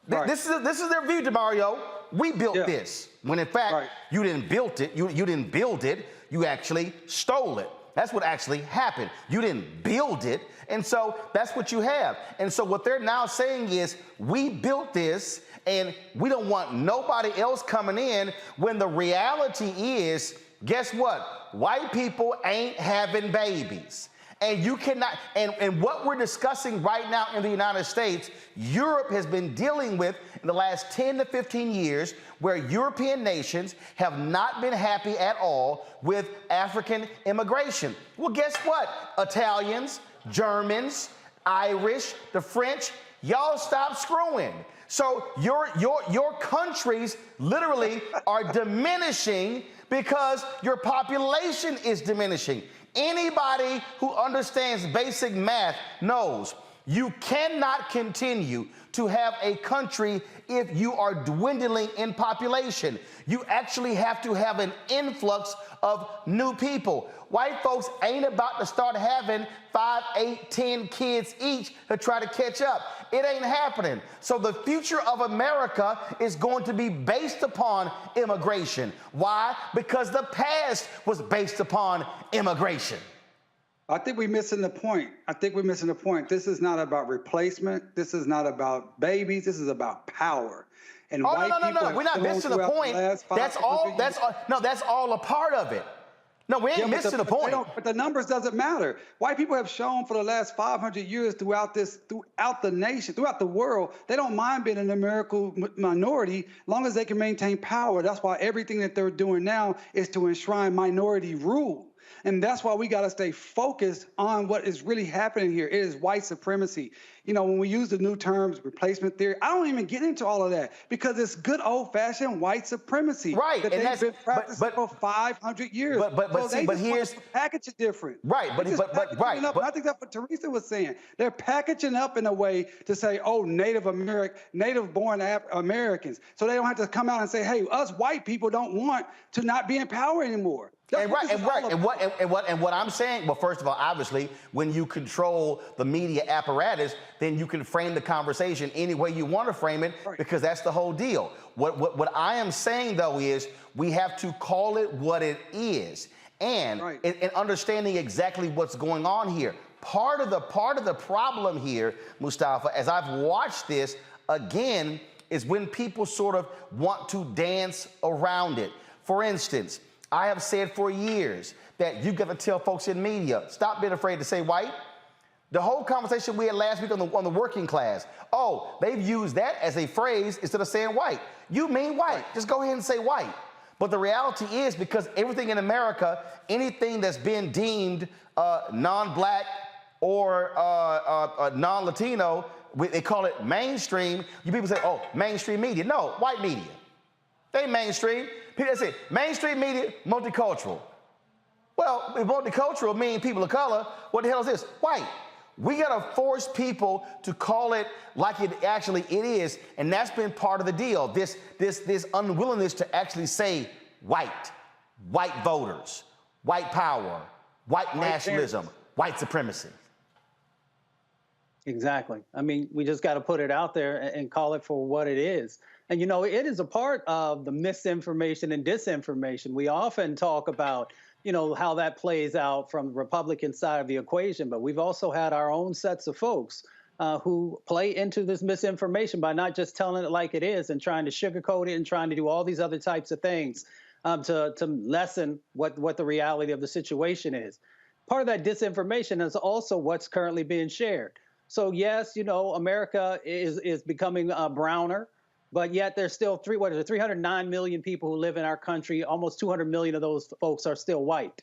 Right. This is their view, DeMario. We built this. When in fact, you didn't build it. You didn't build it. You actually stole it. That's what actually happened. You didn't build it. And so that's what you have. And so what they're now saying is, we built this and we don't want nobody else coming in, when the reality is, guess what? White people ain't having babies. And you cannot, and what we're discussing right now in the United States, Europe has been dealing with in the last 10 to 15 years, where European nations have not been happy at all with African immigration. Well, guess what? Italians, Germans, Irish, the French, y'all stop screwing. So your countries literally are diminishing because your population is diminishing. Anybody who understands basic math knows you cannot continue to have a country if you are dwindling in population. You actually have to have an influx of new people. White folks ain't about to start having 5, 8, 10 kids each to try to catch up. It ain't happening. So the future of America is going to be based upon immigration. Why? Because the past was based upon immigration. I think we're missing the point. This is not about replacement. This is not about babies. This is about power. And no. We're not missing the point. That's all a part of it. No, we ain't missing the point. But the numbers doesn't matter. White people have shown for the last 500 years throughout the nation, throughout the world, they don't mind being a numerical minority as long as they can maintain power. That's why everything that they're doing now is to enshrine minority rule. And that's why we got to stay focused on what is really happening here. It is white supremacy. You know, when we use the new terms, replacement theory, I don't even get into all of that because it's good old-fashioned white supremacy. Right, that and they've been practicing for 500 years. But here's the package is different. Right, but right. Up, and I think that's what Teresa was saying. They're packaging up in a way to say, oh, native-born Americans, so they don't have to come out and say, hey, us white people don't want to not be in power anymore. And what I'm saying, well, first of all, obviously, when you control the media apparatus, then you can frame the conversation any way you want to frame it, because that's the whole deal. What I am saying, though, is we have to call it what it is, and understanding exactly what's going on here. Part of the problem here, Mustafa, as I've watched this again, is when people sort of want to dance around it. For instance, I have said for years that you've got to tell folks in media, stop being afraid to say white. The whole conversation we had last week on the working class, oh, they've used that as a phrase instead of saying white. You mean white, just go ahead and say white. But the reality is, because everything in America, anything that's been deemed non-black or non-Latino, they call it mainstream. You people say, oh, mainstream media. No, white media. They mainstream. People say mainstream media, multicultural. Well, if multicultural means people of color, what the hell is this? White. We gotta force people to call it like it actually is, and that's been part of the deal. This unwillingness to actually say white voters, white power, white nationalism, white supremacy. Exactly. I mean, we just got to put it out there and call it for what it is. And, you know, it is a part of the misinformation and disinformation. We often talk about, you know, how that plays out from the Republican side of the equation, but we've also had our own sets of folks who play into this misinformation by not just telling it like it is and trying to sugarcoat it and trying to do all these other types of things to lessen what the reality of the situation is. Part of that disinformation is also what's currently being shared. So yes, you know, America is becoming browner, but yet there's still 309 million people who live in our country. Almost 200 million of those folks are still white.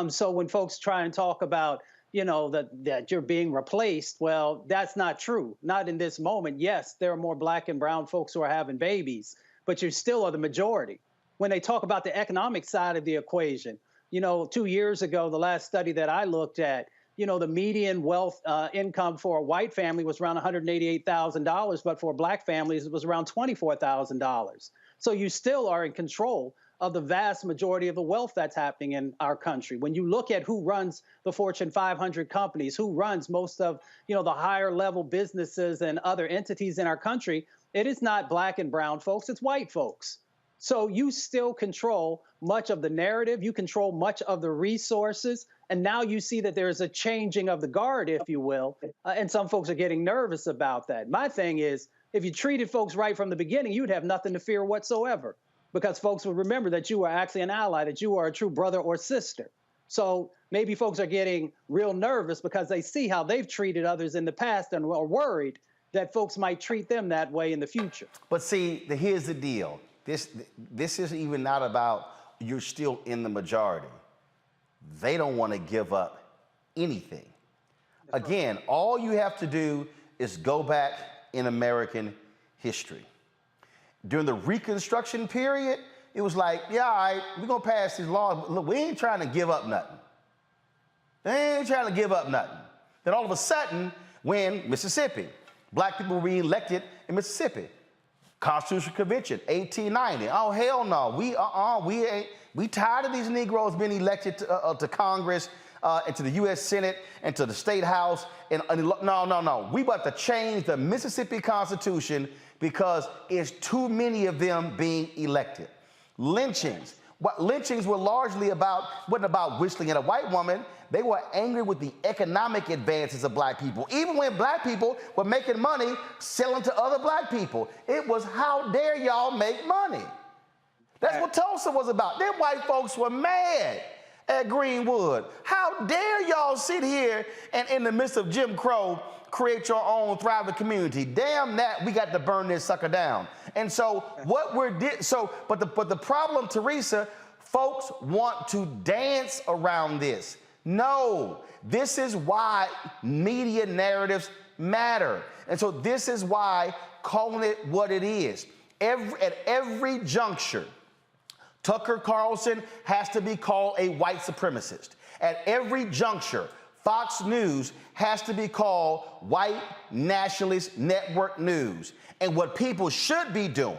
So when folks try and talk about, you know, that you're being replaced, well, that's not true. Not in this moment. Yes, there are more black and brown folks who are having babies, but you still are the majority. When they talk about the economic side of the equation, you know, 2 years ago, the last study that I looked at, you know, the median wealth income for a white family was around $188,000, but for black families, it was around $24,000. So you still are in control of the vast majority of the wealth that's happening in our country. When you look at who runs the Fortune 500 companies, who runs most of, you know, the higher level businesses and other entities in our country, it is not black and brown folks, it's white folks. So you still control much of the narrative, you control much of the resources, and now you see that there's a changing of the guard, if you will, and some folks are getting nervous about that. My thing is, if you treated folks right from the beginning, you'd have nothing to fear whatsoever, because folks would remember that you are actually an ally, that you are a true brother or sister. So maybe folks are getting real nervous because they see how they've treated others in the past and are worried that folks might treat them that way in the future. But see, here's the deal. This is even not about you're still in the majority. They don't want to give up anything. Again, all you have to do is go back in American history. During the Reconstruction period, it was like, yeah, all right, we're going to pass these laws. Look, we ain't trying to give up nothing. They ain't trying to give up nothing. Then all of a sudden, when Mississippi, black people were reelected in Mississippi. Constitutional Convention, 1890. Oh, hell no. We tired of these Negroes being elected to Congress and to the U.S. Senate and to the State House. No. We about to change the Mississippi Constitution because it's too many of them being elected. Lynchings. What lynchings were largely wasn't about whistling at a white woman. They were angry with the economic advances of black people. Even when black people were making money selling to other black people. It was, how dare y'all make money? That's what Tulsa was about. Them white folks were mad at Greenwood. How dare y'all sit here and in the midst of Jim Crow create your own thriving community? Damn that, we got to burn this sucker down. And so what but the problem, Teresa, Folks want to dance around this. No, this is why media narratives matter. And so this is why calling it what it is. At every juncture, Tucker Carlson has to be called a white supremacist. At every juncture, Fox News has to be called white nationalist network news. And what people should be doing,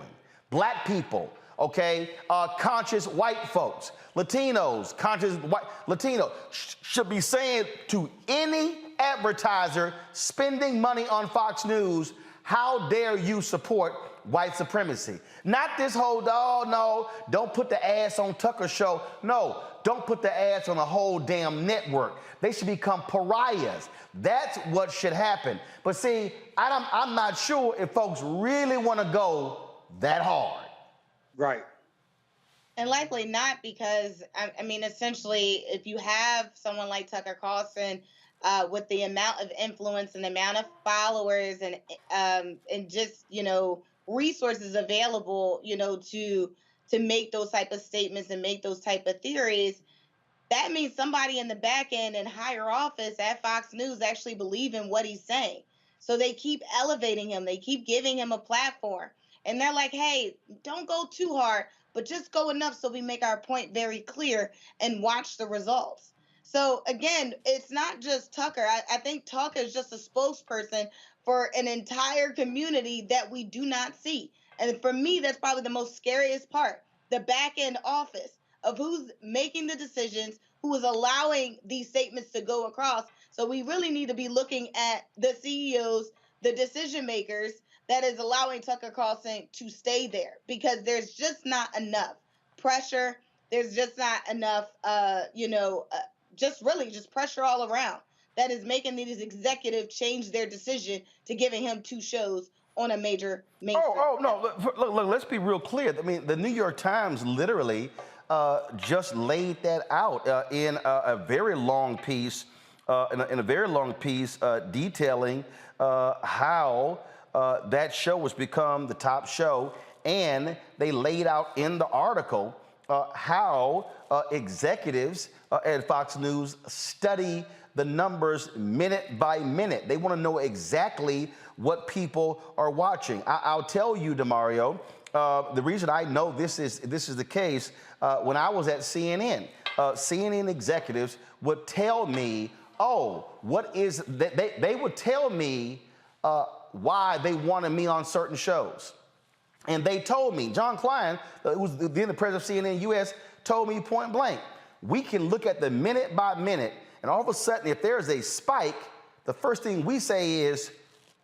black people, okay, conscious white folks, Latinos, conscious white Latino, should be saying to any advertiser spending money on Fox News, how dare you support white supremacy? Not this whole, oh no, don't put the ads on Tucker show. No, don't put the ads on a whole damn network. They should become pariahs. That's what should happen. But see, I'm not sure if folks really want to go that hard. Right. And likely not, because, I mean, essentially, if you have someone like Tucker Carlson with the amount of influence and the amount of followers and just, you know, resources available, you know, to make those type of statements and make those type of theories, that means somebody in the back end and higher office at Fox News actually believe in what he's saying. So they keep elevating him. They keep giving him a platform. And they're like, hey, don't go too hard, but just go enough so we make our point very clear and watch the results. So again, it's not just Tucker. I think Tucker is just a spokesperson for an entire community that we do not see. And for me, that's probably the most scariest part, the back end office of who's making the decisions, who is allowing these statements to go across. So we really need to be looking at the CEOs, the decision makers that is allowing Tucker Carlson to stay there, because there's just not enough pressure. There's just not enough, just pressure all around that is making these executives change their decision to giving him 2 shows on a major mainstream. Oh, no, look, let's be real clear. I mean, the New York Times literally just laid that out in a very long piece, detailing how that show has become the top show. And they laid out in the article how executives at Fox News study the numbers minute by minute. They want to know exactly what people are watching. I'll tell you, DeMario, the reason I know this is the case, when I was at CNN, CNN executives would tell me, they would tell me why they wanted me on certain shows. And they told me, John Klein, who was then the president of CNN US, told me point blank, we can look at the minute by minute, and all of a sudden, if there's a spike, the first thing we say is,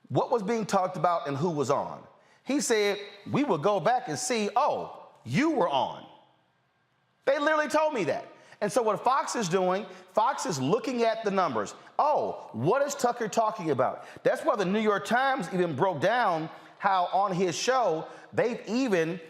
what was being talked about and who was on? He said, we will go back and see, oh, you were on. They literally told me that. And so what Fox is doing, Fox is looking at the numbers. Oh, what is Tucker talking about? That's why the New York Times even broke down how on his show, they've even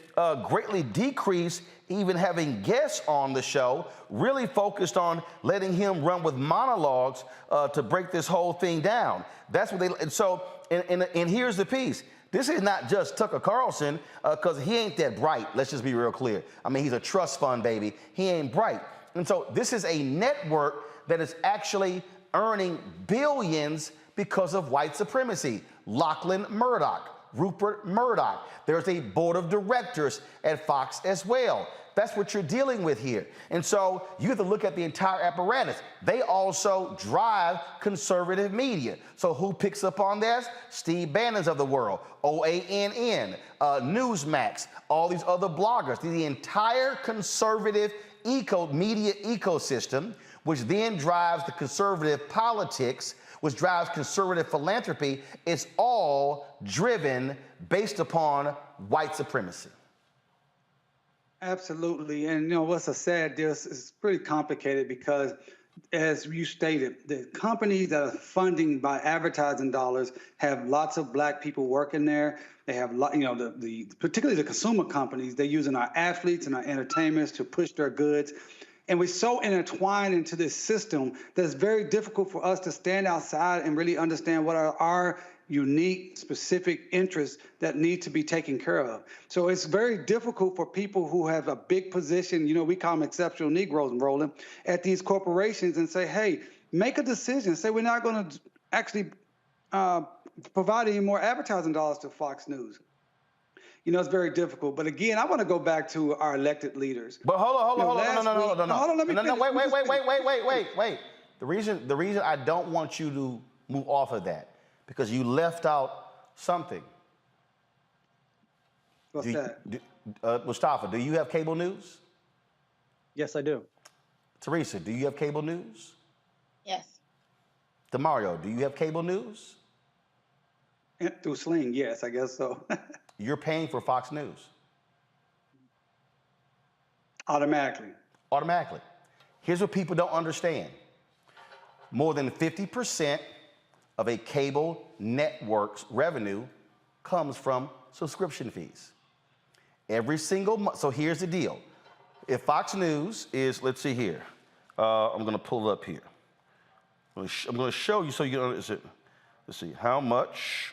greatly decreased even having guests on the show, really focused on letting him run with monologues to break this whole thing down. That's what they, and so, and here's the piece. This is not just Tucker Carlson, because he ain't that bright. Let's just be real clear. I mean, he's a trust fund baby. He ain't bright. And so this is a network that is actually earning billions because of white supremacy. Lachlan Murdoch, Rupert Murdoch. There's a board of directors at Fox as well. That's what you're dealing with here. And so you have to look at the entire apparatus. They also drive conservative media. So who picks up on this? Steve Bannon's of the world, OANN, Newsmax, all these other bloggers. The entire conservative media ecosystem, which then drives the conservative politics, which drives conservative philanthropy, is all driven based upon white supremacy. Absolutely. And, you know, what's a sad deal is pretty complicated because, as you stated, the companies that are funding by advertising dollars have lots of black people working there. They have, particularly the consumer companies, they're using our athletes and our entertainers to push their goods. And we're so intertwined into this system that it's very difficult for us to stand outside and really understand what are our unique, specific interests that need to be taken care of. So it's very difficult for people who have a big position, we call them exceptional Negroes, Roland, at these corporations and say, hey, make a decision. Say we're not going to actually provide any more advertising dollars to Fox News. It's very difficult. But again, I want to go back to our elected leaders. But hold on. Hold on, let me finish. Wait. The reason I don't want you to move off of that, because you left out something. What's that? Mustafa, do you have cable news? Yes, I do. Teresa, do you have cable news? Yes. Demario, do you have cable news? Through Sling, yes, I guess so. You're paying for Fox News. Automatically. Here's what people don't understand. More than 50% of a cable network's revenue comes from subscription fees. Every single month. So here's the deal. If Fox News is, let's see here. I'm going to pull it up here. I'm going to show you so you understand. Let's see. How much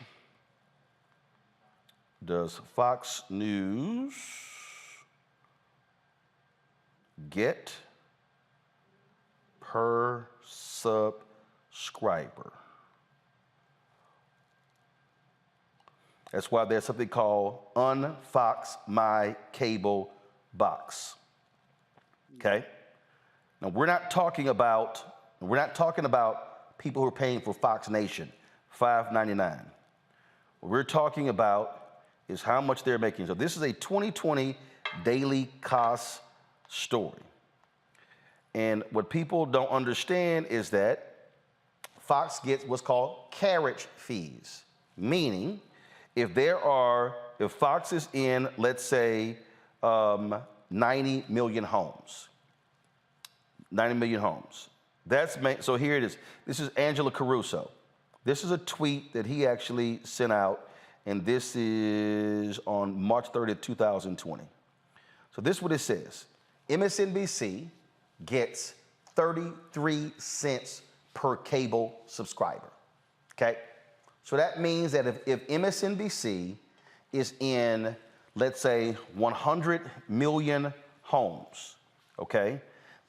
does Fox News get per subscriber? That's why there's something called Unfox My Cable Box. Okay? Now we're not talking about people who are paying for Fox Nation, $5.99. What we're talking about is how much they're making. So this is a 2020 daily cost story. And what people don't understand is that Fox gets what's called carriage fees, meaning if Fox is in, let's say, 90 million homes. So here it is. This is Angela Caruso. This is a tweet that he actually sent out, and this is on March 30th, 2020. So this is what it says. MSNBC gets 33 cents per cable subscriber, okay? So that means that if MSNBC is in, let's say, 100 million homes, okay?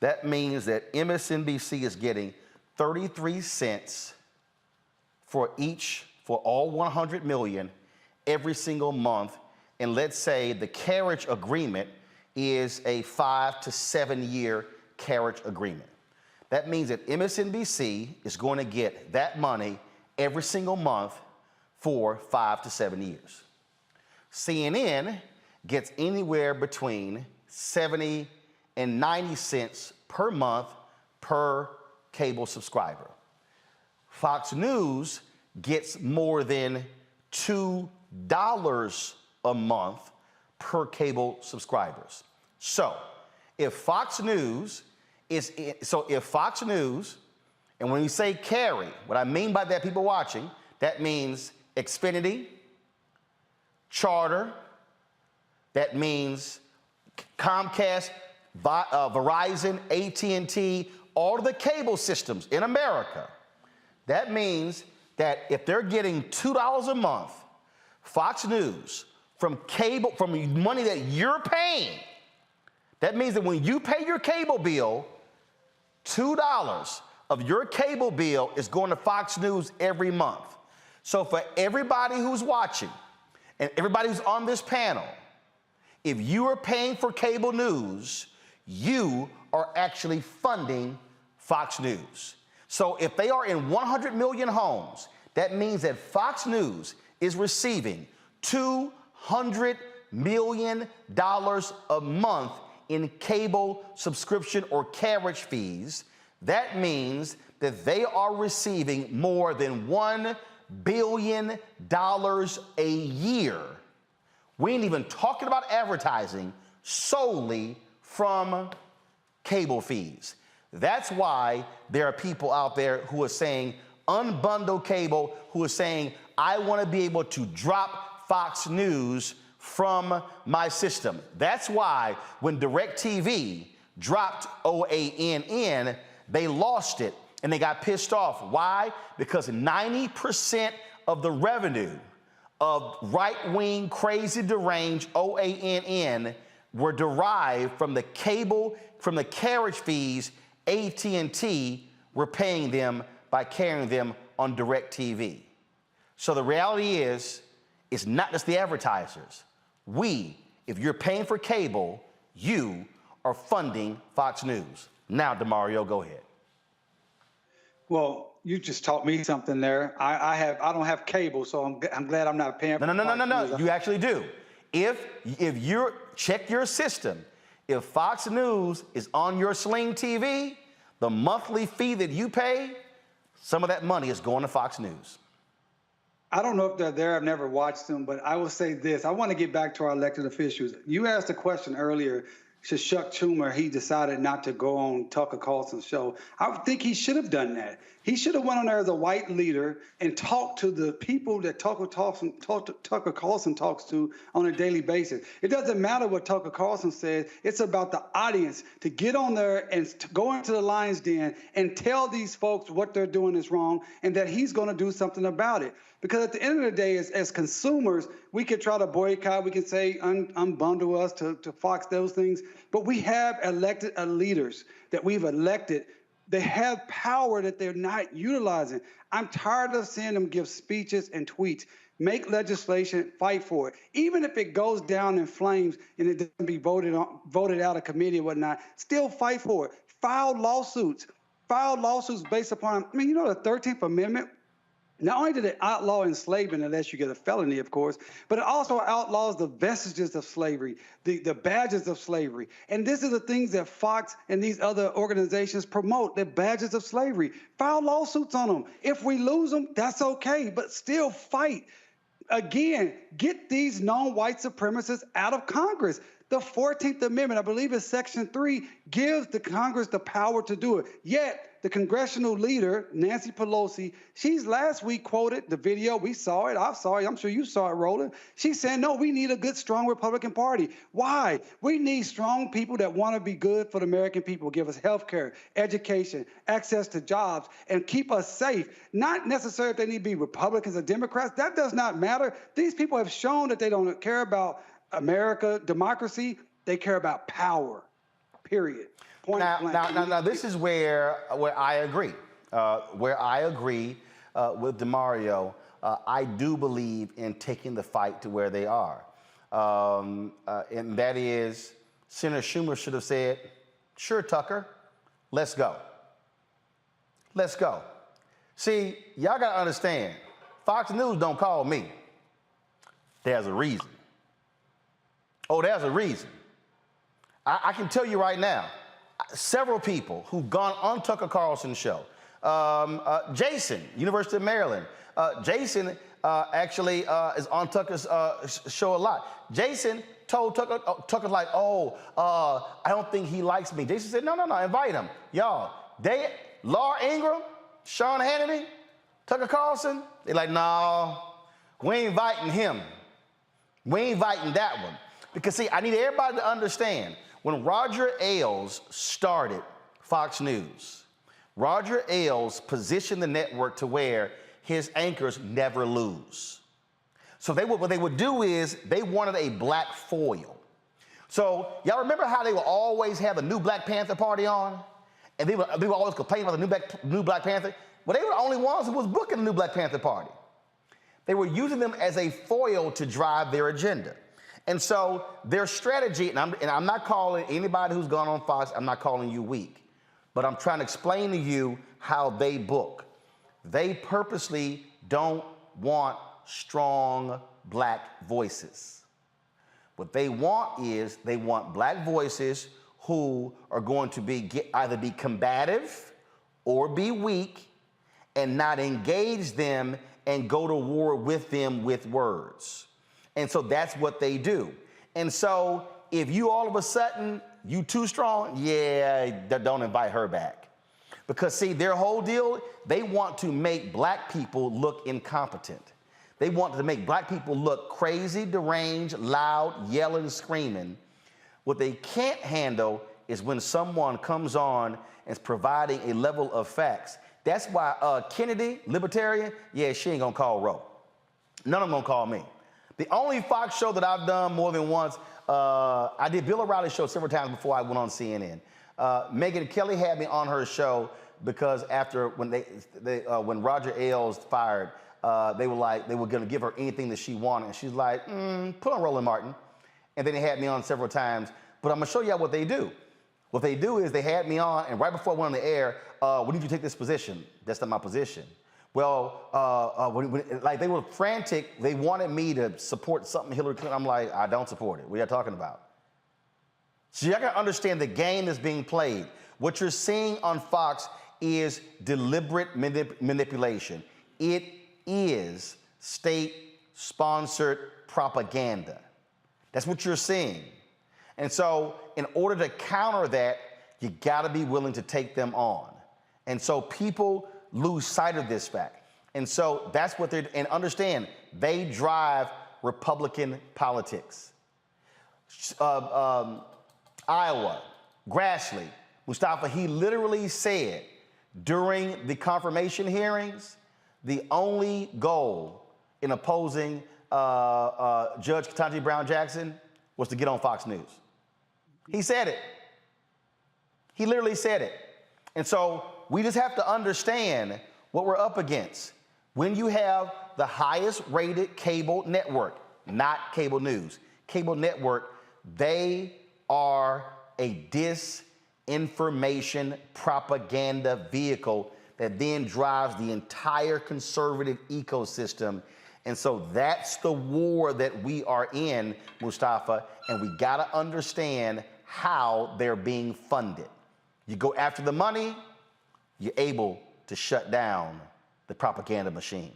That means that MSNBC is getting 33 cents for all 100 million every single month. And let's say the carriage agreement is a 5 to 7 year carriage agreement. That means that MSNBC is going to get that money every single month for 5 to 7 years. CNN gets anywhere between 70 and 90 cents per month per cable subscriber. Fox News gets more than $2 a month per cable subscribers. So if Fox News, and when you say carry, what I mean by that, people watching, that means Xfinity, Charter, that means Comcast, Verizon, AT&T, all of the cable systems in America. That means that if they're getting $2 a month, Fox News, from money that you're paying, that means that when you pay your cable bill, $2 of your cable bill is going to Fox News every month. So for everybody who's watching and everybody who's on this panel, if you are paying for cable news, you are actually funding Fox News. So if they are in 100 million homes, that means that Fox News is receiving $200 million a month in cable subscription or carriage fees. That means that they are receiving more than $1 billion a year. We ain't even talking about advertising, solely from cable fees. That's why there are people out there who are saying, unbundle cable, who are saying, I want to be able to drop Fox News from my system. That's why when DirecTV dropped OANN, they lost it and they got pissed off. Why? Because 90% of the revenue of right-wing, crazy, deranged, OANN were derived from the cable, from the carriage fees AT&T were paying them by carrying them on DirecTV. So the reality is, it's not just the advertisers. If you're paying for cable, you are funding Fox News. Now, DeMario, go ahead. Well, you just taught me something there. I don't have cable, so I'm glad I'm not paying. No. You actually do. If you check your system, if Fox News is on your Sling TV, the monthly fee that you pay, some of that money is going to Fox News. I don't know if they're there. I've never watched them, but I will say this. I want to get back to our elected officials. You asked a question earlier. Should Chuck Schumer, he decided not to go on Tucker Carlson's show. I think he should have done that. He should have went on there as a white leader and talked to the people that Tucker Carlson talks to on a daily basis. It doesn't matter what Tucker Carlson says. It's about the audience to get on there and to go into the lion's den and tell these folks what they're doing is wrong and that he's going to do something about it. Because at the end of the day, as consumers, we could try to boycott. We can say unbundle us to Fox, those things. But we have elected leaders that we've elected. They have power that they're not utilizing. I'm tired of seeing them give speeches and tweets, make legislation, fight for it. Even if it goes down in flames and it doesn't be voted out of committee or whatnot, still fight for it. File lawsuits based upon, the 13th Amendment. Not only did it outlaw enslavement, unless you get a felony, of course, but it also outlaws the vestiges of slavery, the badges of slavery. And this is the things that Fox and these other organizations promote, the badges of slavery. File lawsuits on them. If we lose them, that's okay, but still fight. Again, get these non-white supremacists out of Congress. The 14th Amendment, I believe it's Section 3, gives the Congress the power to do it. Yet, the congressional leader, Nancy Pelosi, she's last week quoted the video. We saw it. I saw it. I'm sure you saw it, Roland. She's saying, no, we need a good, strong Republican Party. Why? We need strong people that want to be good for the American people, give us health care, education, access to jobs, and keep us safe. Not necessarily if they need to be Republicans or Democrats. That does not matter. These people have shown that they don't care about America, democracy. They care about power, period. Now, this is where I agree. Where I agree with DeMario, I do believe in taking the fight to where they are. And that is, Senator Schumer should have said, sure, Tucker, let's go. Let's go. See, y'all got to understand, Fox News don't call me. There's a reason. Oh, there's a reason. I can tell you right now, several people who've gone on Tucker Carlson's show. Jason, University of Maryland. Jason actually is on Tucker's show a lot. Jason told Tucker like, I don't think he likes me. Jason said, no, invite him. Y'all, Laura Ingraham, Sean Hannity, Tucker Carlson, they're like, no, we ain't inviting him. We ain't inviting that one. Because see, I need everybody to understand, when Roger Ailes started Fox News, Roger Ailes positioned the network to where his anchors never lose. So what they would do is they wanted a black foil. So y'all remember how they would always have a new Black Panther party on? And they would always complain about the new Black Panther? Well, they were the only ones who was booking the new Black Panther party. They were using them as a foil to drive their agenda. And so their strategy, and I'm not calling anybody who's gone on Fox, I'm not calling you weak, but I'm trying to explain to you how they book. They purposely don't want strong black voices. What they want is they want black voices who are going to either be combative or be weak and not engage them and go to war with them with words. And so that's what they do. And so if you all of a sudden, you too strong, don't invite her back. Because see, their whole deal, they want to make black people look incompetent. They want to make black people look crazy, deranged, loud, yelling, screaming. What they can't handle is when someone comes on and is providing a level of facts. That's why Kennedy, libertarian, she ain't gonna call Roe. None of them gonna call me. The only Fox show that I've done more than once, I did Bill O'Reilly's show several times before I went on CNN. Megyn Kelly had me on her show because after when Roger Ailes fired, they were gonna give her anything that she wanted, and she's like, put on Roland Martin. And then they had me on several times. But I'm gonna show you what they do. What they do is they had me on, and right before I went on the air, when did you take this position? That's not my position. Well, like they were frantic. They wanted me to support something Hillary Clinton. I'm like, I don't support it. What are you talking about? So you gotta understand the game that's being played. What you're seeing on Fox is deliberate manipulation. It is state-sponsored propaganda. That's what you're seeing. And so in order to counter that, you gotta be willing to take them on. And so people lose sight of this fact. And so that's what and understand, they drive Republican politics. Iowa, Grassley, Mustafa, he literally said during the confirmation hearings, the only goal in opposing Judge Ketanji Brown Jackson was to get on Fox News. He said it. He literally said it. And so we just have to understand what we're up against. When you have the highest rated cable network, not cable news, cable network, they are a disinformation propaganda vehicle that then drives the entire conservative ecosystem. And so that's the war that we are in, Mustafa, and we gotta understand how they're being funded. You go after the money, you're able to shut down the propaganda machine.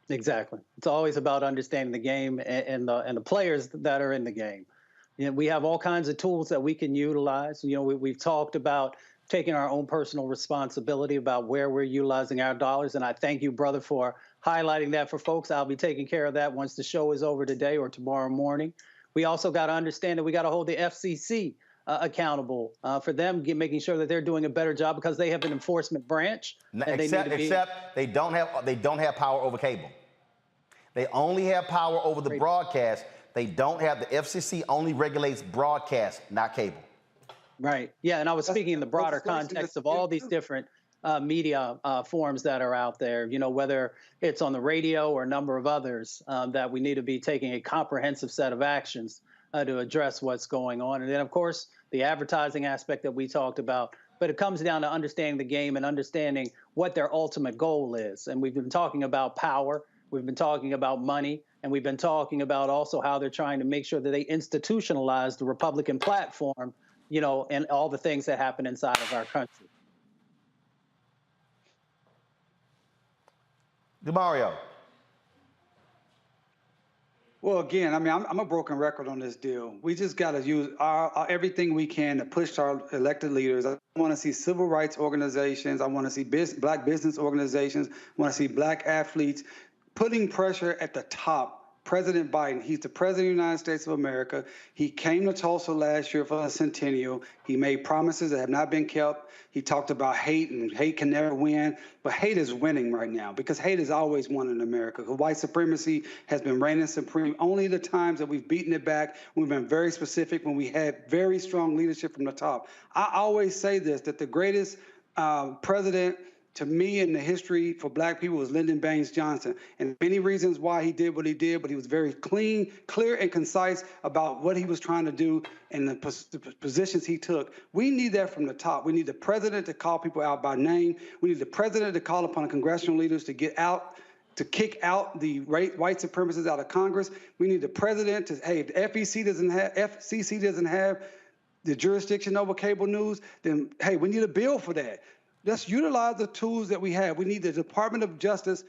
Exactly. It's always about understanding the game and the players that are in the game. You know, we have all kinds of tools that we can utilize. You know, we've talked about taking our own personal responsibility about where we're utilizing our dollars. And I thank you, brother, for highlighting that for folks. I'll be taking care of that once the show is over today or tomorrow morning. We also got to understand that we got to hold the FCC accountable for them making sure that they're doing a better job because they have an enforcement branch. Except they don't have power over cable. They only have power over the broadcast. They don't have, the FCC only regulates broadcast, not cable. Right. Yeah. And I was speaking in the broader context of all these different media forms that are out there, you know, whether it's on the radio or a number of others, that we need to be taking a comprehensive set of actions to address what's going on. And then, of course, the advertising aspect that we talked about. But it comes down to understanding the game and understanding what their ultimate goal is. And we've been talking about power. We've been talking about money. And we've been talking about also how they're trying to make sure that they institutionalize the Republican platform, you know, and all the things that happen inside of our country. DeMario. Well, again, I mean, I'm a broken record on this deal. We just got to use our everything we can to push our elected leaders. I want to see civil rights organizations. I want to see black business organizations. I want to see black athletes putting pressure at the top. President Biden, he's the president of the United States of America. He came to Tulsa last year for a centennial. He made promises that have not been kept. He talked about hate, and hate can never win. But hate is winning right now because hate has always won in America. White supremacy has been reigning supreme. Only the times that we've beaten it back, we've been very specific when we had very strong leadership from the top. I always say this, that the greatest president to me in the history for black people was Lyndon Baines Johnson. And many reasons why he did what he did, but he was very clean, clear, and concise about what he was trying to do and the positions he took. We need that from the top. We need the president to call people out by name. We need the president to call upon congressional leaders to get out, to kick out the white supremacists out of Congress. We need the president to, hey, if the FCC doesn't have the jurisdiction over cable news, then, hey, we need a bill for that. Let's utilize the tools that we have. We need the Department of Justice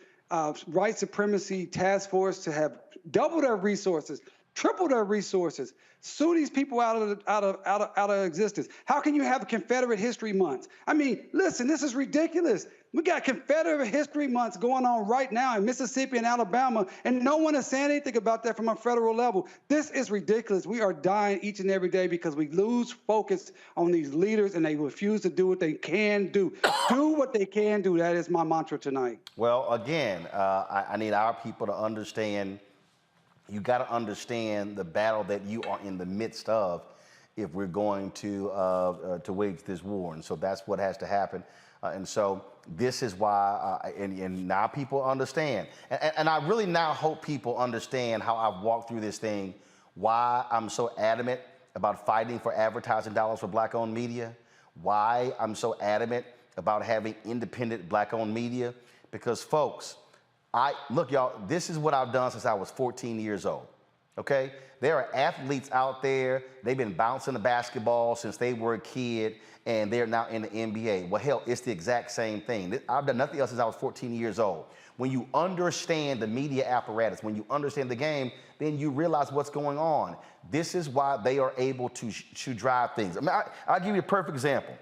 White Supremacy Task Force to have double their resources, Triple their resources. Sue these people out of existence. How can you have Confederate History Months? I mean, listen, this is ridiculous. We got Confederate History Months going on right now in Mississippi and Alabama, and no one is saying anything about that from a federal level. This is ridiculous. We are dying each and every day because we lose focus on these leaders and they refuse to do what they can do. Do what they can do. That is my mantra tonight. Well, again, I need our people to understand. You got to understand the battle that you are in the midst of if we're going to wage this war. And so that's what has to happen. And so this is why, and now people understand. And I really now hope people understand how I've walked through this thing, why I'm so adamant about fighting for advertising dollars for Black-owned media, why I'm so adamant about having independent Black-owned media. Because, folks, look, y'all, this is what I've done since I was 14 years old, okay? There are athletes out there, they've been bouncing the basketball since they were a kid, and they're now in the NBA. Well, hell, it's the exact same thing. I've done nothing else since I was 14 years old. When you understand the media apparatus, when you understand the game, then you realize what's going on. This is why they are able to drive things. I mean, I'll give you a perfect example,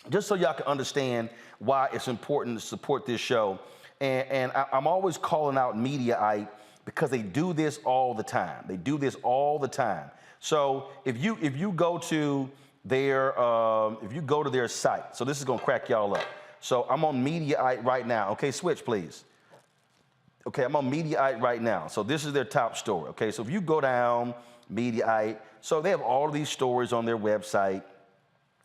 just so y'all can understand why it's important to support this show. And I'm always calling out Mediaite because they do this all the time. They do this all the time. So if you go to their site, so this is gonna crack y'all up. So I'm on Mediaite right now. Okay, switch please. Okay, I'm on Mediaite right now. So this is their top story. Okay, so if you go down Mediaite, so they have all of these stories on their website.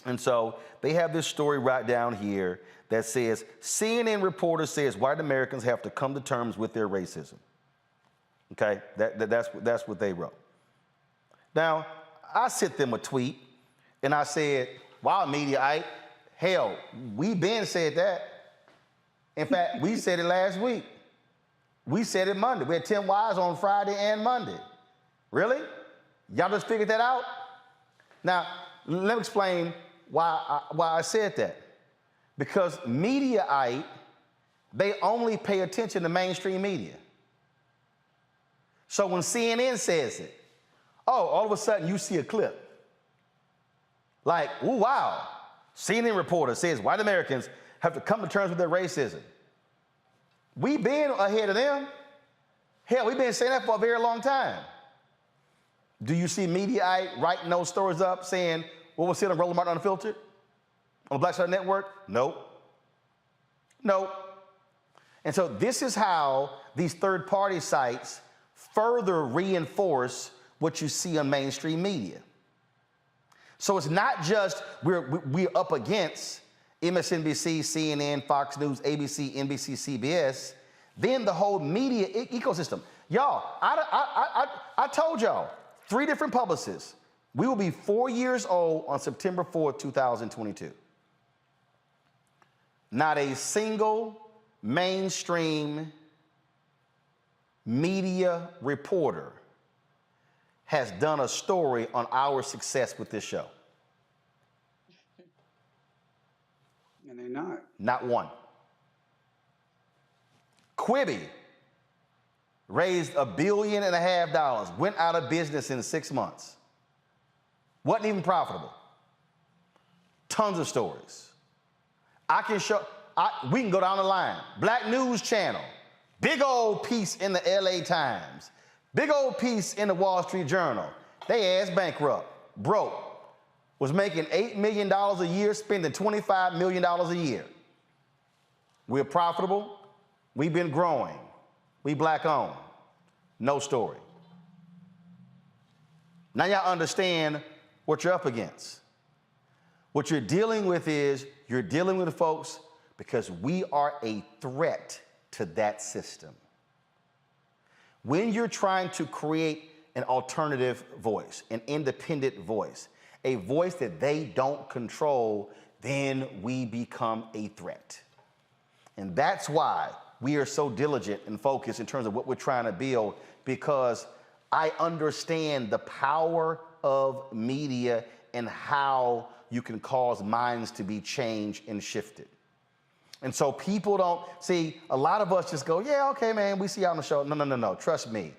And so they have this story right down here that says, CNN reporter says white Americans have to come to terms with their racism. Okay, that's what they wrote. Now, I sent them a tweet and I said, wow, Mediaite, hell, we been said that. In fact, we said it last week. We said it Monday. We had 10 Wise on Friday and Monday. Really? Y'all just figured that out? Now, let me explain why I said that. Because Mediaite, they only pay attention to mainstream media. So when CNN says it, oh, all of a sudden you see a clip. Like, ooh, wow, CNN reporter says white Americans have to come to terms with their racism. We've been ahead of them. Hell, we've been saying that for a very long time. Do you see Mediaite writing those stories up saying, what was said on Roland Martin Unfiltered? On the Black Star Network? Nope. Nope. And so this is how these third-party sites further reinforce what you see on mainstream media. So it's not just we're up against MSNBC, CNN, Fox News, ABC, NBC, CBS, then the whole media ecosystem. Y'all, I told y'all, 3 different publicists. We will be 4 years old on September 4th, 2022. Not a single mainstream media reporter has done a story on our success with this show. And they're not. Not one. Quibi raised $1.5 billion, went out of business in 6 months. Wasn't even profitable. Tons of stories. We can go down the line. Black News Channel, big old piece in the LA Times, big old piece in the Wall Street Journal. They ass bankrupt, broke, was making $8 million a year, spending $25 million a year. We're profitable. We've been growing. We Black owned. No story. Now y'all understand what you're up against. What you're dealing with is you're dealing with the folks because we are a threat to that system. When you're trying to create an alternative voice, an independent voice, a voice that they don't control, then we become a threat. And that's why we are so diligent and focused in terms of what we're trying to build, because I understand the power of media and how you can cause minds to be changed and shifted. And so people don't see, a lot of us just go, yeah, okay, man, we see you on the show. No. Trust me.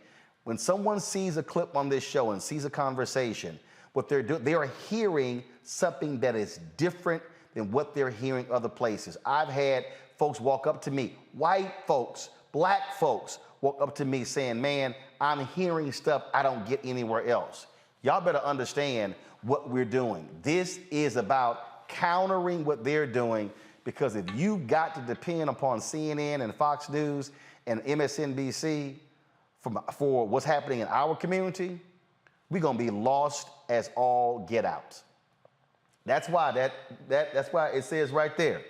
When someone sees a clip on this show and sees a conversation, what they're doing, they are hearing something that is different than what they're hearing other places. I've had folks walk up to me, white folks, black folks, walk up to me saying, man, I'm hearing stuff I don't get anywhere else. Y'all better understand what we're doing. This is about countering what they're doing, because if you got to depend upon CNN and Fox News and MSNBC for what's happening in our community, we're gonna be lost as all get out. That's why that's why it says right there,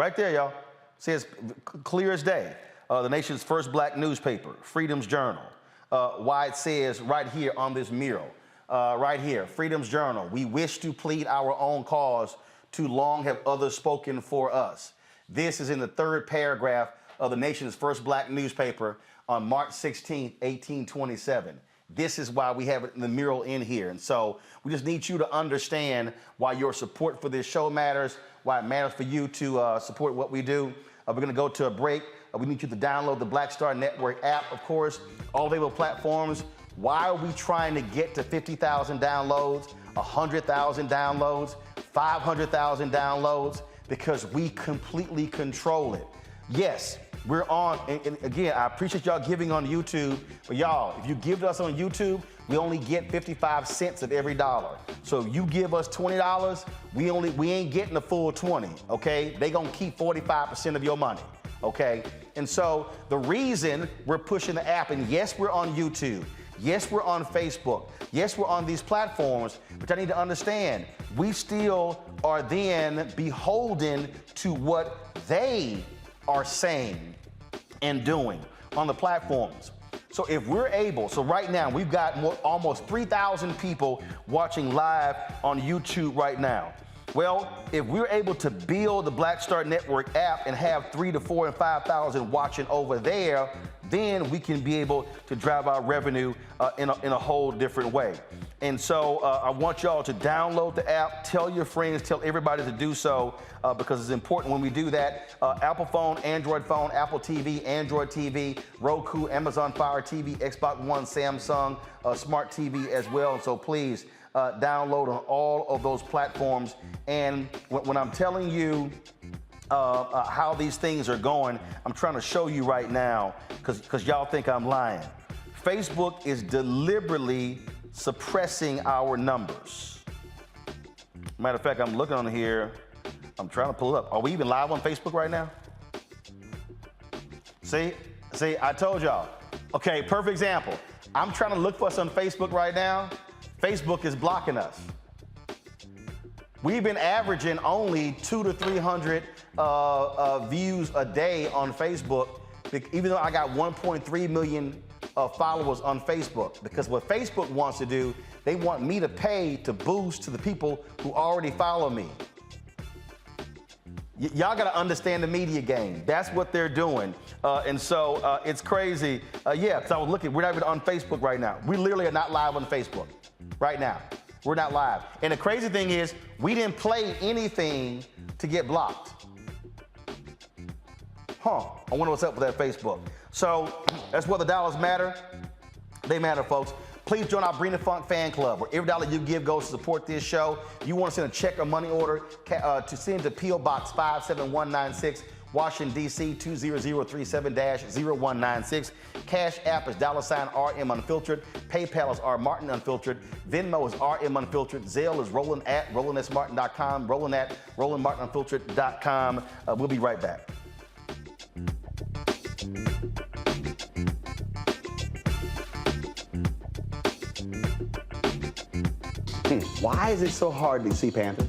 y'all. It says clear as day. The nation's first black newspaper, Freedom's Journal. Why it says right here on this mural, right here, Freedom's Journal. We wish to plead our own cause. Too long have others spoken for us. This is in the third paragraph of the nation's first black newspaper on March 16, 1827. This is why we have it in the mural in here. And so we just need you to understand why your support for this show matters, why it matters for you to support what we do. We're going to go to a break. We need you to download the Black Star Network app, of course, all available platforms. Why are we trying to get to 50,000 downloads, 100,000 downloads, 500,000 downloads? Because we completely control it. Yes, we're on, and again, I appreciate y'all giving on YouTube, but y'all, if you give to us on YouTube, we only get 55 cents of every dollar. So if you give us $20, we ain't getting the full 20, okay? They gonna keep 45% of your money, okay? And so the reason we're pushing the app, and yes, we're on YouTube, yes, we're on Facebook, yes, we're on these platforms, but I need to understand, we still are then beholden to what they are saying and doing on the platforms. So if we're able, so right now we've got almost 3,000 people watching live on YouTube right now. Well, if we're able to build the Black Star Network app and have 3,000 to 4,000 and 5,000 watching over there, then we can be able to drive our revenue in a whole different way. And so I want y'all to download the app, tell your friends, tell everybody to do so, because it's important when we do that. Apple phone, Android phone, Apple TV, Android TV, Roku, Amazon Fire TV, Xbox One, Samsung, Smart TV as well. And so please download on all of those platforms. And when I'm telling you how these things are going, I'm trying to show you right now, because y'all think I'm lying. Facebook is deliberately suppressing our numbers. Matter of fact, I'm looking on here. I'm trying to pull it up. Are we even live on Facebook right now? See, I told y'all. Okay, perfect example. I'm trying to look for us on Facebook right now. Facebook is blocking us. We've been averaging only 200 to 300 views a day on Facebook, even though I got 1.3 million followers on Facebook. Because what Facebook wants to do, they want me to pay to boost to the people who already follow me. Y'all gotta understand the media game. That's what they're doing. And so it's crazy. Yeah, because I was looking, we're not even on Facebook right now. We literally are not live on Facebook right now. We're not live. And the crazy thing is, we didn't play anything to get blocked. I wonder what's up with that Facebook. So that's what the dollars matter. They matter, folks. Please join our Bring the Funk fan club, where every dollar you give goes to support this show. You want to send a check or money order to send to P.O. Box 57196, Washington, D.C. 20037-0196. Cash App is $RM Unfiltered. PayPal is R Martin Unfiltered. Venmo is RM Unfiltered. Zelle is Roland@RolandSMartin.com. Roland@RolandMartinUnfiltered.com. We'll be right back. Why is it so hard to see Panther?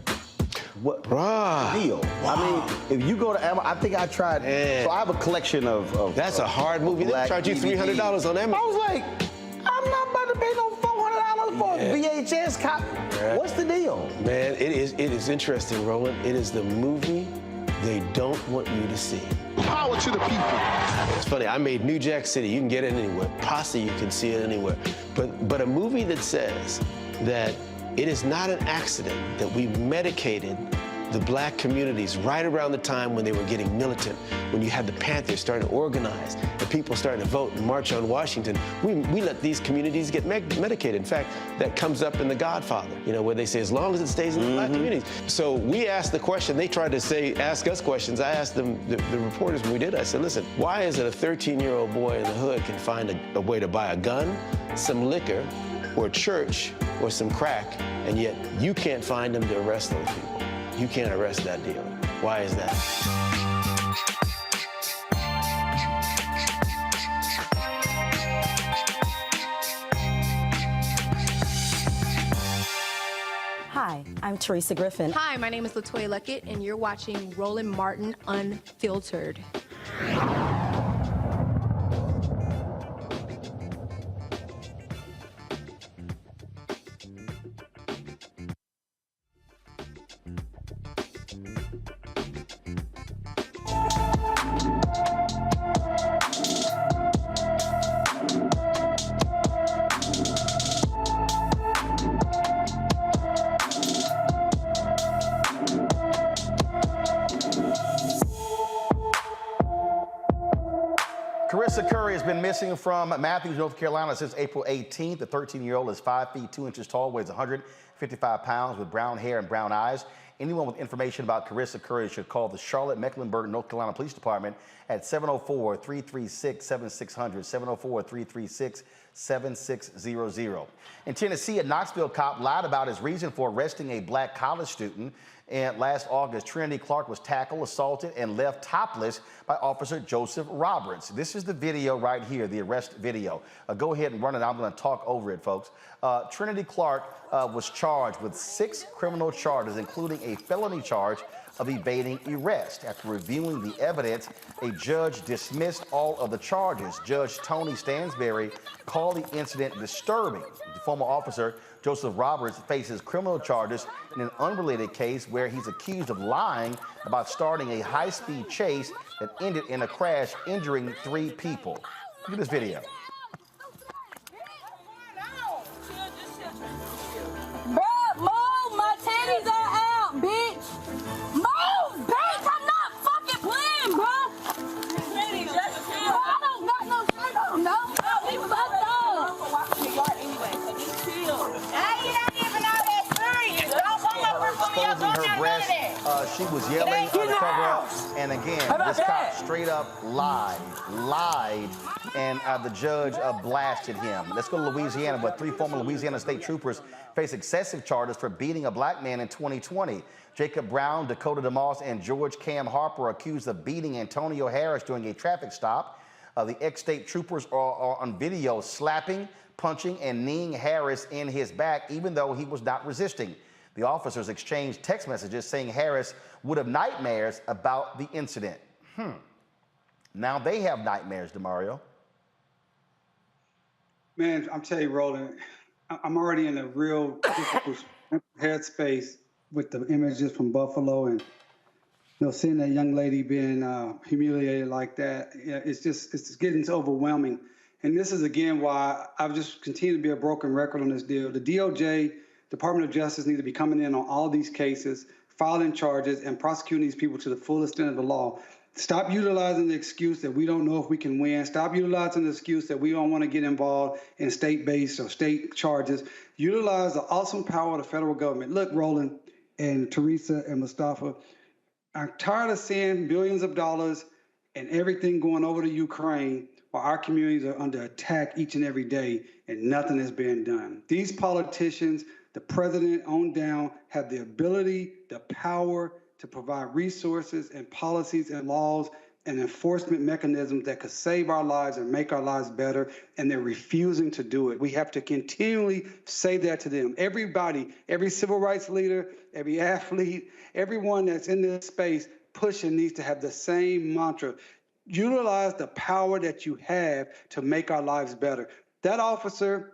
What deal? Wow. I mean, if you go to Amazon, I think I tried. So I have a collection of that's a hard movie. They charge you $300 on Amazon. I was like, I'm not about to pay no $400 for a VHS copy. Right. What's the deal? Man, it is interesting, Roland. It is the movie they don't want you to see. Power to the people. It's funny, I made New Jack City. You can get it anywhere. Posse, you can see it anywhere. But a movie that says that it is not an accident that we medicated the black communities right around the time when they were getting militant, when you had the Panthers starting to organize, the people starting to vote and march on Washington, we let these communities get medicated. In fact, that comes up in The Godfather, where they say, as long as it stays in the black communities. So we asked the question, they tried to ask us questions. I asked them, the reporters when we did, I said, listen, why is it a 13-year-old boy in the hood can find a way to buy a gun, some liquor, or church, or some crack, and yet you can't find them to arrest those people? You can't arrest that dealer. Why is that? Hi, I'm Teresa Griffin. Hi, my name is LaToya Luckett, and you're watching Roland Martin Unfiltered. Carissa Curry has been missing from Matthews, North Carolina since April 18th. The 13-year-old is 5 feet 2 inches tall, weighs 155 pounds, with brown hair and brown eyes. Anyone with information about Carissa Curry should call the Charlotte-Mecklenburg, North Carolina Police Department at 704-336-7600, 704-336-7600. In Tennessee, a Knoxville cop lied about his reason for arresting a black college student. And last August, Trinity Clark was tackled, assaulted, and left topless by Officer Joseph Roberts. This is the video right here, the arrest video. Go ahead and run it. I'm going to talk over it, folks. Trinity Clark was charged with 6 criminal charges, including a felony charge of evading arrest. After reviewing the evidence, a judge dismissed all of the charges. Judge Tony Stansberry called the incident disturbing. The former officer, Joseph Roberts, faces criminal charges in an unrelated case where he's accused of lying about starting a high-speed chase that ended in a crash, injuring 3 people. Look at this video. Bruh, move! My titties are out, bitch! Move, bitch! I'm not fucking playing, bruh! Titty, just chill. I don't got no shirt on, no. We fucked up. Exposing her breast, she was yelling to cover up, and again, this cop straight up lied, and the judge blasted him. Let's go to Louisiana, but 3 former Louisiana state troopers face excessive charges for beating a black man in 2020. Jacob Brown, Dakota DeMoss, and George Cam Harper are accused of beating Antonio Harris during a traffic stop. The ex-state troopers are on video slapping, punching, and kneeing Harris in his back, even though he was not resisting. The officers exchanged text messages saying Harris would have nightmares about the incident. Now they have nightmares, DeMario. Man, I'm telling you, Roland, I'm already in a real difficult headspace with the images from Buffalo and seeing that young lady being humiliated like that. Yeah, it's getting overwhelming. And this is, again, why I've just continued to be a broken record on this deal. The DOJ, Department of Justice, need to be coming in on all these cases, filing charges, and prosecuting these people to the full extent of the law. Stop utilizing the excuse that we don't know if we can win. Stop utilizing the excuse that we don't want to get involved in state-based or state charges. Utilize the awesome power of the federal government. Look, Roland and Teresa and Mustafa, I'm tired of seeing billions of dollars and everything going over to Ukraine while our communities are under attack each and every day and nothing is being done. These politicians, the president on down, have the ability, the power to provide resources and policies and laws and enforcement mechanisms that could save our lives and make our lives better, and they're refusing to do it. We have to continually say that to them. Everybody, every civil rights leader, every athlete, everyone that's in this space pushing needs to have the same mantra. Utilize the power that you have to make our lives better. That officer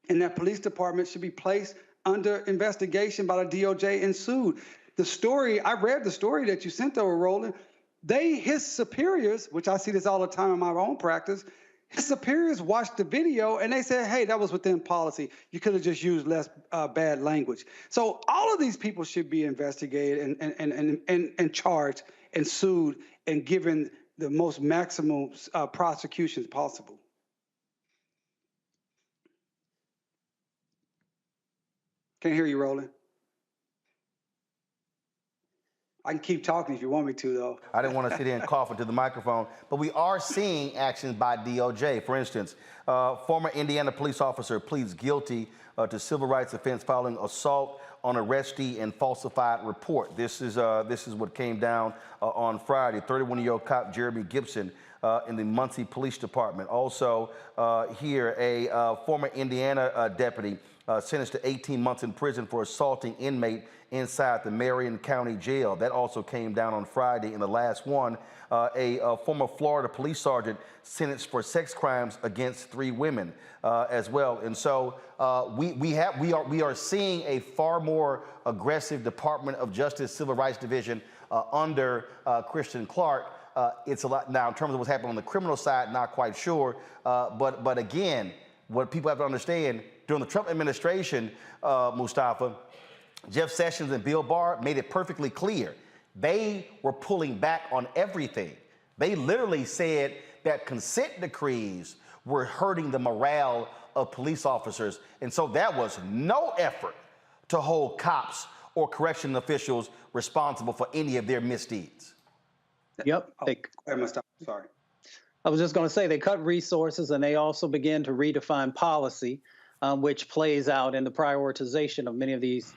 in that police department should be placed under investigation by the DOJ and sued. The story, I read the story that you sent over, Roland. His superiors, which I see this all the time in my own practice, His superiors watched the video and they said, hey, that was within policy. You could have just used less bad language. So all of these people should be investigated and charged and sued and given the most maximum prosecutions possible. Can't hear you, Roland. I can keep talking if you want me to, though. I didn't want to sit here and cough into the microphone, but we are seeing actions by DOJ. For instance, former Indiana police officer pleads guilty to civil rights offense following assault on arrestee and falsified report. This is what came down on Friday. 31-year-old cop Jeremy Gibson in the Muncie Police Department. Also here, a former Indiana deputy sentenced to 18 months in prison for assaulting inmate inside the Marion County Jail. That also came down on Friday. In the last one, a former Florida police sergeant sentenced for sex crimes against 3 women as well. And so we are seeing a far more aggressive Department of Justice Civil Rights Division under Christian Clark. It's a lot now in terms of what's happening on the criminal side. Not quite sure, but again, what people have to understand during the Trump administration, Mustafa, Jeff Sessions and Bill Barr made it perfectly clear. They were pulling back on everything. They literally said that consent decrees were hurting the morale of police officers. And so there was no effort to hold cops or correction officials responsible for any of their misdeeds. Yep. Sorry. I was just going to say they cut resources and they also began to redefine policy, which plays out in the prioritization of many of these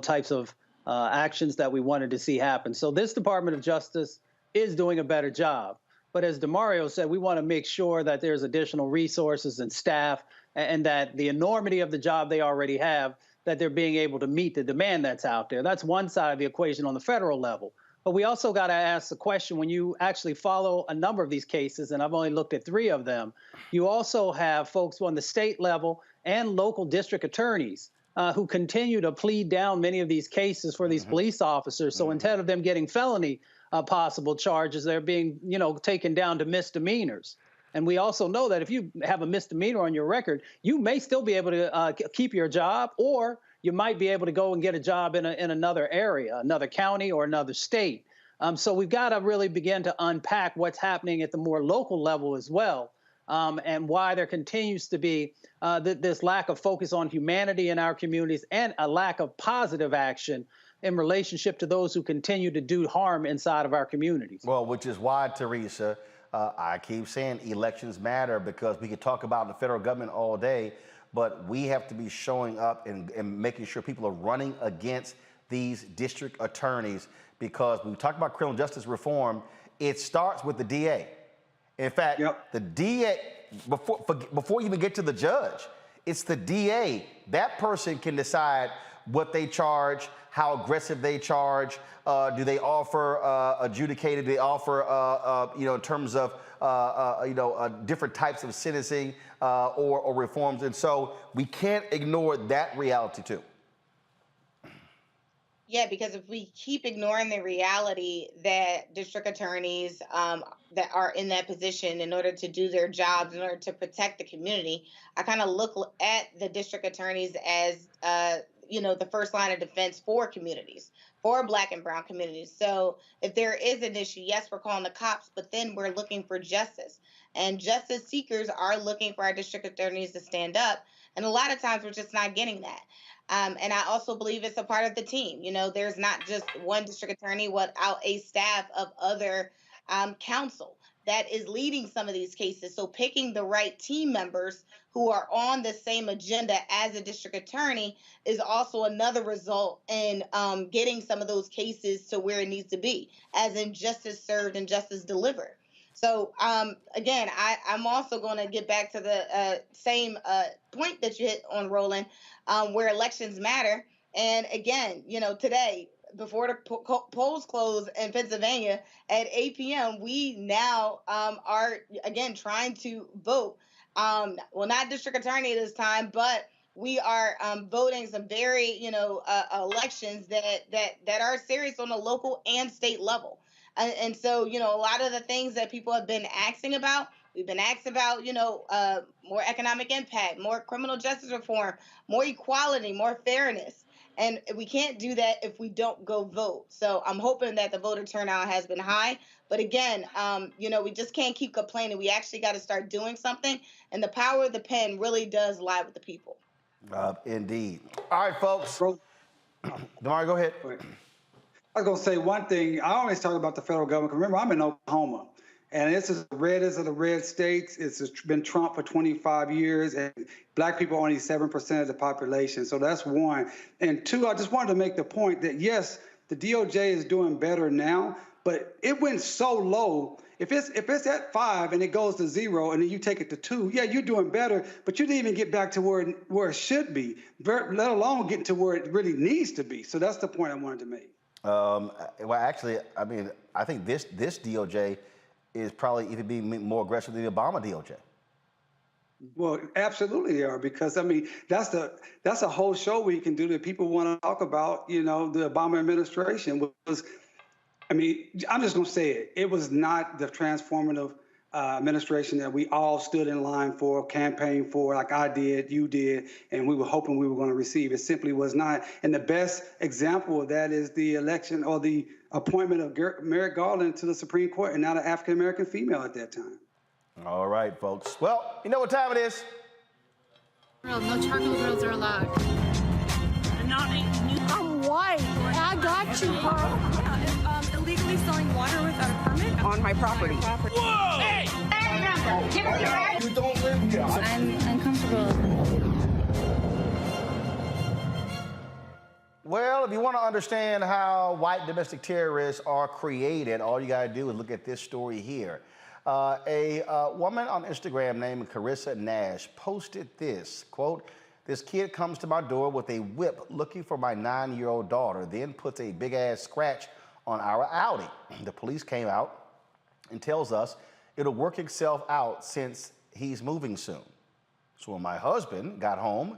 types of actions that we wanted to see happen. So this Department of Justice is doing a better job. But as DeMario said, we want to make sure that there's additional resources and staff and that the enormity of the job they already have, that they're being able to meet the demand that's out there. That's one side of the equation on the federal level. But we also got to ask the question, when you actually follow a number of these cases, and I've only looked at 3 of them, you also have folks on the state level and local district attorneys who continue to plead down many of these cases for these police officers. So instead of them getting felony possible charges, they're being, taken down to misdemeanors. And we also know that if you have a misdemeanor on your record, you may still be able to keep your job, or you might be able to go and get a job in another area, another county or another state. So we've got to really begin to unpack what's happening at the more local level as well. And why there continues to be this lack of focus on humanity in our communities and a lack of positive action in relationship to those who continue to do harm inside of our communities. Well, which is why, Teresa, I keep saying elections matter, because we could talk about the federal government all day, but we have to be showing up and making sure people are running against these district attorneys, because when we talk about criminal justice reform, it starts with the DA. In fact, the DA, before you even get to the judge, it's the DA. That person can decide what they charge, how aggressive they charge. Do they offer adjudicated? Do they offer, in terms of, different types of sentencing or reforms? And so we can't ignore that reality too. Yeah, because if we keep ignoring the reality that district attorneys that are in that position in order to do their jobs, in order to protect the community, I kind of look at the district attorneys as, the first line of defense for communities, for Black and brown communities. So if there is an issue, yes, we're calling the cops, but then we're looking for justice. And justice seekers are looking for our district attorneys to stand up. And a lot of times we're just not getting that. And I also believe it's a part of the team. There's not just one district attorney without a staff of other counsel that is leading some of these cases. So picking the right team members who are on the same agenda as a district attorney is also another result in getting some of those cases to where it needs to be, as in justice served and justice delivered. So, again, I'm also going to get back to the same point that you hit on, Roland, where elections matter. And again, today, before the polls close in Pennsylvania at 8 p.m., we now are, again, trying to vote. Well, not district attorney this time, but we are voting some very, elections that are serious on the local and state level. And so, a lot of the things that people have been asking about, We've been asked about, more economic impact, more criminal justice reform, more equality, more fairness. And we can't do that if we don't go vote. So I'm hoping that the voter turnout has been high. But again, we just can't keep complaining. We actually got to start doing something. And the power of the pen really does lie with the people. Indeed. All right, folks. Damari, go ahead. I was going to say one thing. I always talk about the federal government. Remember, I'm in Oklahoma. And it's as red as the red states. It's been Trump for 25 years, and black people are only 7% of the population. So that's one. And two, I just wanted to make the point that, yes, the DOJ is doing better now, but it went so low. If it's at 5 and it goes to 0 and then you take it to 2, yeah, you're doing better, but you didn't even get back to where it should be, let alone getting to where it really needs to be. So that's the point I wanted to make. Well, actually, I mean, I think this DOJ is probably even being more aggressive than the Obama DOJ. Well, absolutely they are, because I mean that's a whole show we can do that people want to talk about. The Obama administration was, I mean, I'm just going to say it. It was not the transformative administration that we all stood in line for, campaigned for, like I did, you did, and we were hoping we were going to receive. It simply was not. And the best example of that is the election or the appointment of Merrick Garland to the Supreme Court, and not an African-American female at that time. All right, folks. Well, you know what time it is. No charcoal grills are allowed. I'm white. I got you, bro. Yeah, illegally selling water without a permit on my property. Whoa! Hey! You don't live here. I'm uncomfortable. Well, if you want to understand how white domestic terrorists are created, all you got to do is look at this story here. A woman on Instagram named Carissa Nash posted this, quote, "This kid comes to my door with a whip looking for my 9-year-old daughter, then puts a big-ass scratch on our Audi. The police came out and tells us it'll work itself out since he's moving soon. So when my husband got home,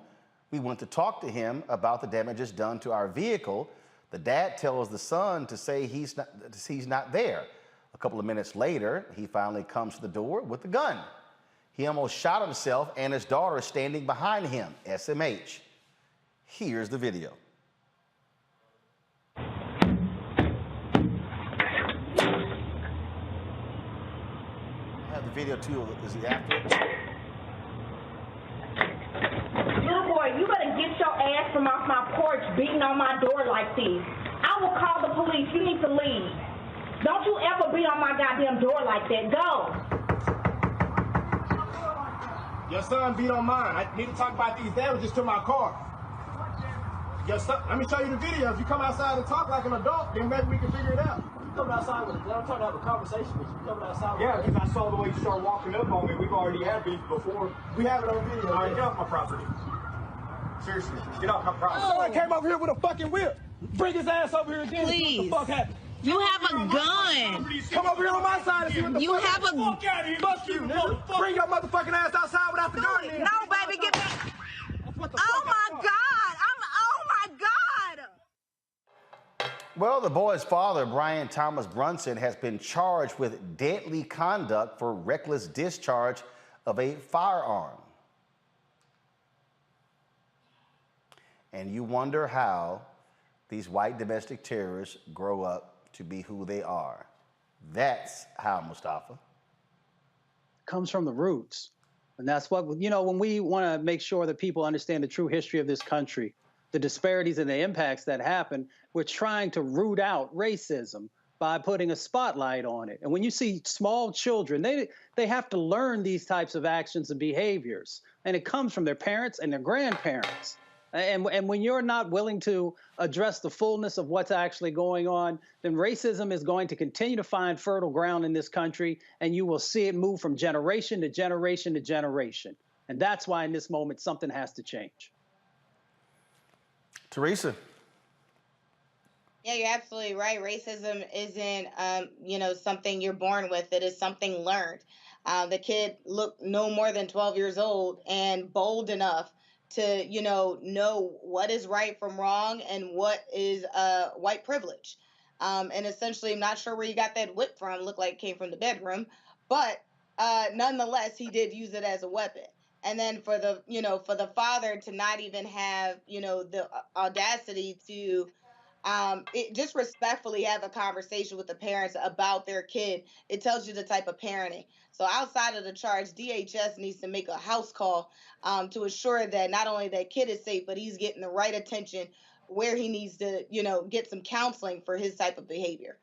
we went to talk to him about the damages done to our vehicle. The dad tells the son to say he's not there. A couple of minutes later, he finally comes to the door with a gun. He almost shot himself and his daughter standing behind him, SMH. Here's the video. I have the video too. Is it afterwards? Little boy, you better get your ass from off my porch beating on my door like this. I will call the police. You need to leave. Don't you ever beat on my goddamn door like that. Go. Your son beat on mine. I need to talk about these damages to my car. Your son, let me show you the video. If you come outside and talk like an adult, then maybe we can figure it out. You coming outside with it. I'm trying to have a conversation with you. You coming outside with Yeah, because I saw the way you started walking up on me. We've already had beef before. We have it on video. All right, get off my property. Seriously, get off my property. Someone came over here with a fucking whip. Bring his ass over here again. Please. What the fuck happened? You have a gun. Come over here on my side and see what the You fuck have a- Fuck out of here. Fuck you, nigga. Bring your motherfucking ass outside without the gun in. No, baby, get back. Oh my God. Oh my God. Well, the boy's father, Brian Thomas Brunson, has been charged with deadly conduct for reckless discharge of a firearm. And you wonder how these white domestic terrorists grow up to be who they are. That's how, Mustafa. Comes from the roots. And that's what, when we want to make sure that people understand the true history of this country, the disparities and the impacts that happen, we're trying to root out racism by putting a spotlight on it. And when you see small children, they have to learn these types of actions and behaviors. And it comes from their parents and their grandparents. And when you're not willing to address the fullness of what's actually going on, then racism is going to continue to find fertile ground in this country, and you will see it move from generation to generation to generation. And that's why in this moment, something has to change. Teresa. Yeah, you're absolutely right. Racism isn't, something you're born with. It is something learned. The kid looked no more than 12 years old and bold enough to, know what is right from wrong and what is white privilege. And essentially, I'm not sure where you got that whip from. Looked like it came from the bedroom. But nonetheless, he did use it as a weapon. And then for the, for the father to not even have, the audacity to just respectfully have a conversation with the parents about their kid, it tells you the type of parenting. So outside of the charge, DHS needs to make a house call to ensure that not only that kid is safe, but he's getting the right attention where he needs to, get some counseling for his type of behavior.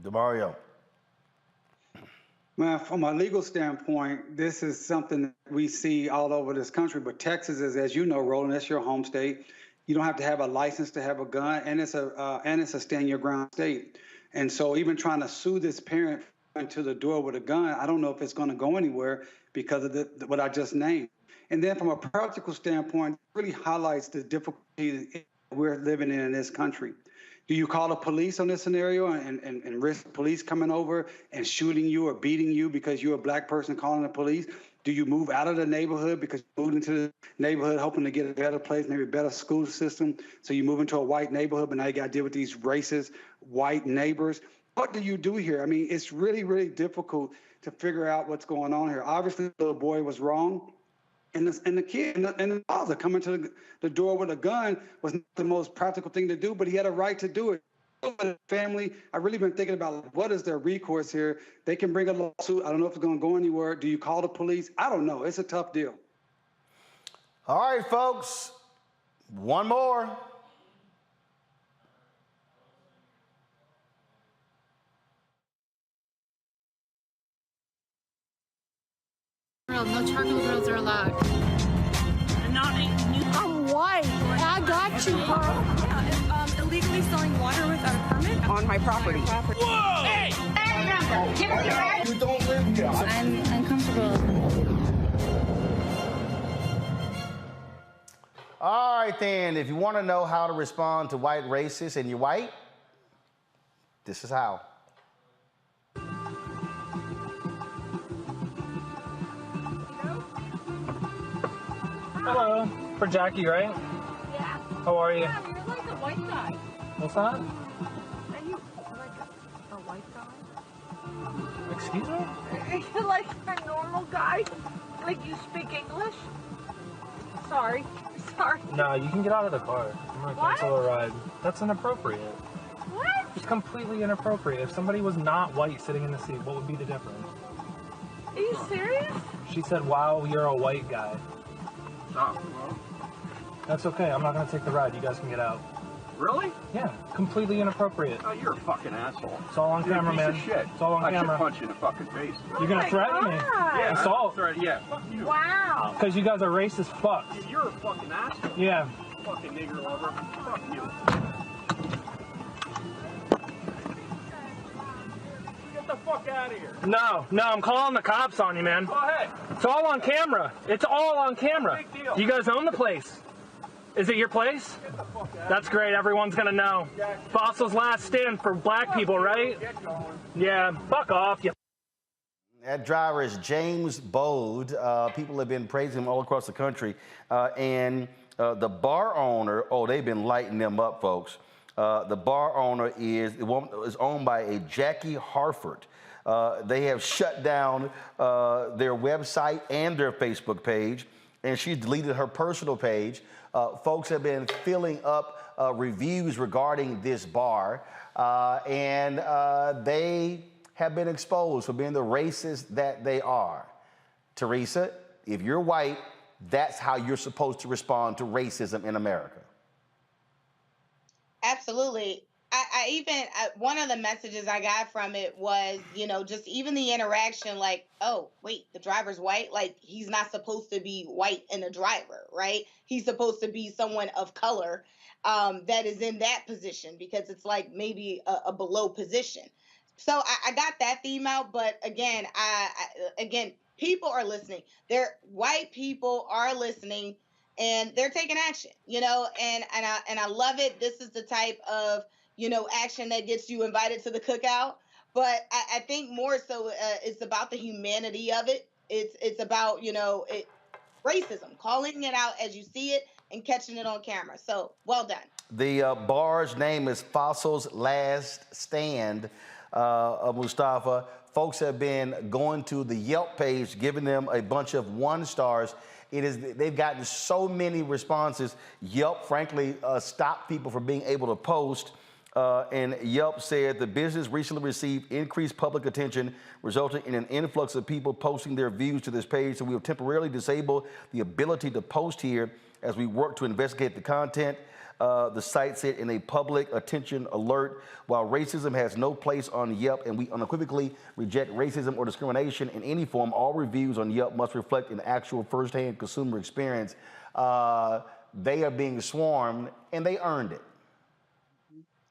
DeMario. Well, from a legal standpoint, this is something that we see all over this country, but Texas is, as you know, Roland, that's your home state. You don't have to have a license to have a gun, and it's a stand your ground state. And so even trying to sue this parent into the door with a gun, I don't know if it's going to go anywhere because of what I just named. And then from a practical standpoint, it really highlights the difficulty we're living in this country. Do you call the police on this scenario and risk police coming over and shooting you or beating you because you're a black person calling the police? Do you move out of the neighborhood because you moved into the neighborhood hoping to get a better place, maybe a better school system? So you move into a white neighborhood, but now you got to deal with these racist white neighbors. What do you do here? I mean, it's really, really difficult to figure out what's going on here. Obviously, the little boy was wrong. And the kid and the father coming to the door with a gun was not the most practical thing to do, but he had a right to do it. Family, I've really been thinking about what is their recourse here. They can bring a lawsuit. I don't know if it's going to go anywhere. Do you call the police? I don't know. It's a tough deal. All right, folks. One more. No charcoal grills are allowed. I'm white. I got you, bro. Illegally selling water without a permit on my property. Whoa! Hey! You don't live here. I'm uncomfortable. All right, then. If you want to know how to respond to white racists and you're white, this is how. Hello, for Jackie, right? Yeah. How are you? Yeah, you're like a white guy. What's that? Are you like a white guy? Excuse me? You're like a normal guy? Like you speak English? Sorry. No, you can get out of the car. I'm gonna cancel a ride. That's inappropriate. What? It's completely inappropriate. If somebody was not white sitting in the seat, what would be the difference? Are you serious? She said, wow, you're a white guy. Oh, well. That's okay. I'm not gonna take the ride. You guys can get out. Really? Yeah, completely inappropriate. Oh, you're a fucking asshole. It's all on camera, man. Piece of shit. It's all on camera. I should punch you in the fucking face. You're gonna threaten me? Yeah, Assault? Yeah, fuck you. Wow. Because you guys are racist fucks. Yeah, you're a fucking asshole. Yeah. Fucking nigger lover. Fuck you. Get the fuck out of here. No, I'm calling the cops on you, man. Go ahead. It's all on camera. It's all on camera. Big deal. You guys own the place. Is it your place? Get the fuck out. That's great. Everyone's gonna know. Fossil's last stand for black people, right? Get going. Yeah, fuck off, you. That driver is James Bode. People have been praising him all across the country. And the bar owner, they've been lighting them up, folks. The bar owner is owned by a Jackie Harford. They have shut down their website and their Facebook page, and she deleted her personal page. Folks have been filling up reviews regarding this bar, and they have been exposed for being the racists that they are. Teresa, if you're white, that's how you're supposed to respond to racism in America. Absolutely. I even, one of the messages I got from it was, just even the interaction, like, oh, wait, the driver's white? Like, he's not supposed to be white in a driver, right? He's supposed to be someone of color that is in that position, because it's like maybe a below position. So I got that theme out, but again, again, people are listening. White people are listening, and they're taking action, and I love it. This is the type of action that gets you invited to the cookout. But I think more so it's about the humanity of it. It's about, racism, calling it out as you see it and catching it on camera. So well done. The bar's name is Fossil's Last Stand, Mustafa. folks have been going to the Yelp page, giving them a bunch of 1 stars. They've gotten so many responses. Yelp, frankly, stopped people from being able to post. And Yelp said the business recently received increased public attention, resulting in an influx of people posting their views to this page. So we have temporarily disabled the ability to post here as we work to investigate the content. The site said in a public attention alert, while racism has no place on Yelp and we unequivocally reject racism or discrimination in any form, all reviews on Yelp must reflect an actual firsthand consumer experience. They are being swarmed and they earned it.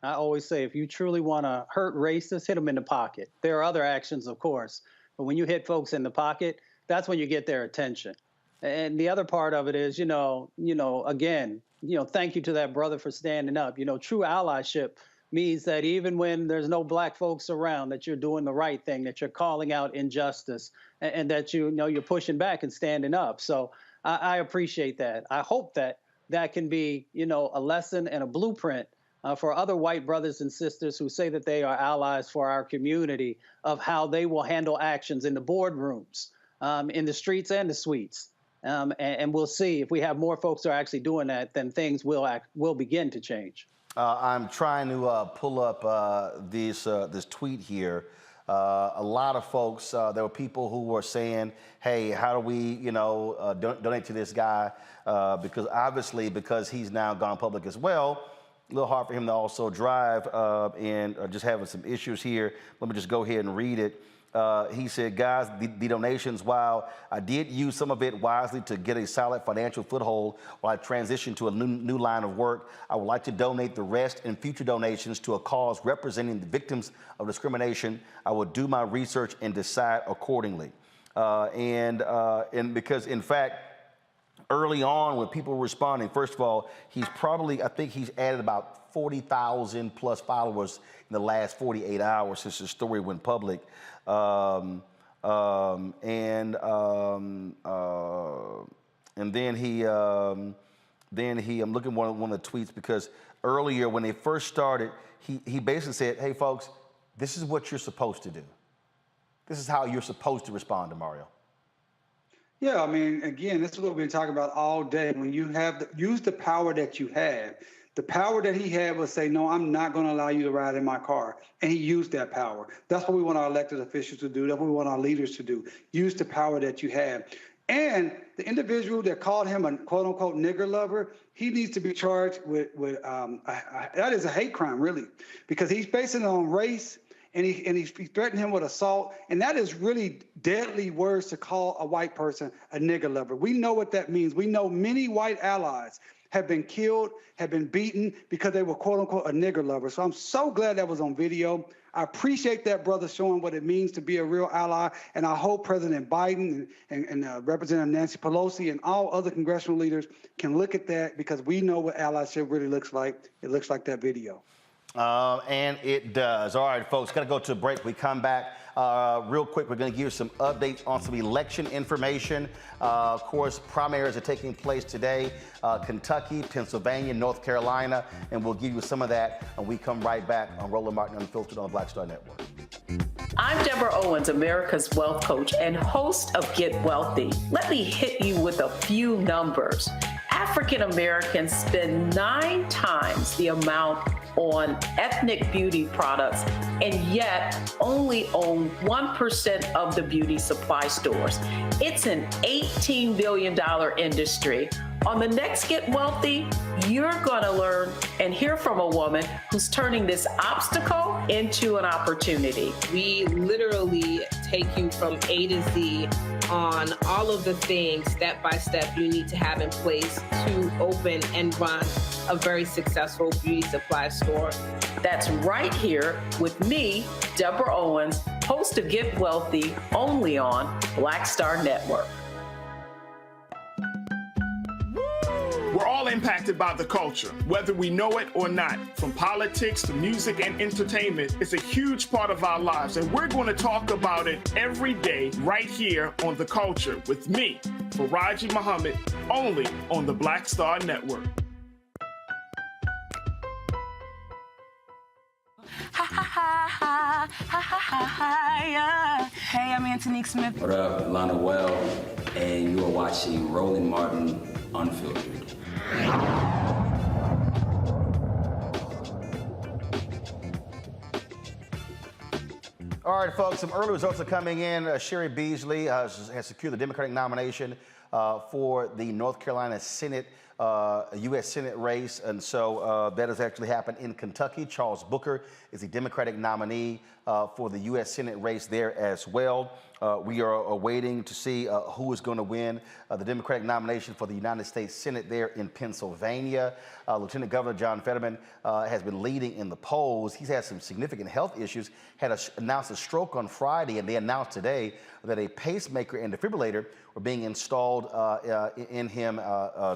I always say, if you truly want to hurt racists, hit them in the pocket. There are other actions, of course, but when you hit folks in the pocket, that's when you get their attention. And the other part of it is, again, thank you to that brother for standing up. True allyship means that even when there's no black folks around, that you're doing the right thing, that you're calling out injustice, and that you're pushing back and standing up. So I appreciate that. I hope that can be, a lesson and a blueprint for other white brothers and sisters who say that they are allies for our community, of how they will handle actions in the boardrooms, in the streets and the suites. And we'll see if we have more folks who are actually doing that, then things will begin to change. I'm trying to pull up this tweet here. A lot of folks, there were people who were saying, hey, how do we, donate to this guy? Because he's now gone public as well. A little hard for him to also drive and just having some issues here. Let me just go ahead and read it. He said, guys, the donations, while I did use some of it wisely to get a solid financial foothold while I transitioned to a new line of work, I would like to donate the rest in future donations to a cause representing the victims of discrimination. I will do my research and decide accordingly. And because, in fact, early on when people were responding, first of all, I think he's added about 40,000 plus followers in the last 48 hours since the story went public. And then I'm looking at one of the tweets, because earlier when they first started, he basically said, hey folks, this is what you're supposed to do. This is how you're supposed to respond to Mario. Yeah, I mean, again, this is what we've been talking about all day. When you use the power that you have. The power that he had was say, no, I'm not going to allow you to ride in my car. And he used that power. That's what we want our elected officials to do. That's what we want our leaders to do. Use the power that you have. And the individual that called him a quote unquote nigger lover, he needs to be charged with that is a hate crime, really, because he's basing it on race. And he threatened him with assault. And that is really deadly words to call a white person a nigger lover. We know what that means. We know many white allies have been killed, have been beaten because they were, quote unquote, a nigger lover. So I'm so glad that was on video. I appreciate that brother showing what it means to be a real ally. And I hope President Biden and Representative Nancy Pelosi and all other congressional leaders can look at that, because we know what allyship really looks like. It looks like that video. And it does. All right, folks, got to go to a break. We come back real quick. We're going to give you some updates on some election information. Of course, primaries are taking place today. Kentucky, Pennsylvania, North Carolina, and we'll give you some of that. And we come right back on Roland Martin Unfiltered on the Black Star Network. I'm Deborah Owens, America's wealth coach and host of Get Wealthy. Let me hit you with a few numbers. African Americans spend 9 times the amount on ethnic beauty products, and yet only own 1% of the beauty supply stores. It's an $18 billion industry. On the next Get Wealthy, you're going to learn and hear from a woman who's turning this obstacle into an opportunity. We literally take you from A to Z on all of the things step by step you need to have in place to open and run a very successful beauty supply store. That's right here with me, Deborah Owens, host of Get Wealthy, only on Black Star Network. We're all impacted by the culture, whether we know it or not. From politics to music and entertainment, it's a huge part of our lives, and we're going to talk about it every day right here on The Culture with me, Faraji Muhammad, only on the Black Star Network. Ha ha ha ha. higher. Hey, I'm Antonique Smith. What up, Lana Well, and you are watching Roland Martin Unfiltered. All right, folks, some early results are coming in. Sherry Beasley has secured the Democratic nomination for the North Carolina Senate, U.S. Senate race. And so that has actually happened in Kentucky. Charles Booker is the Democratic nominee for the U.S. Senate race there as well. We are waiting to see who is going to win the Democratic nomination for the United States Senate there in Pennsylvania. Lieutenant Governor John Fetterman has been leading in the polls. He's had some significant health issues, announced a stroke on Friday, and they announced today that a pacemaker and defibrillator were being installed in him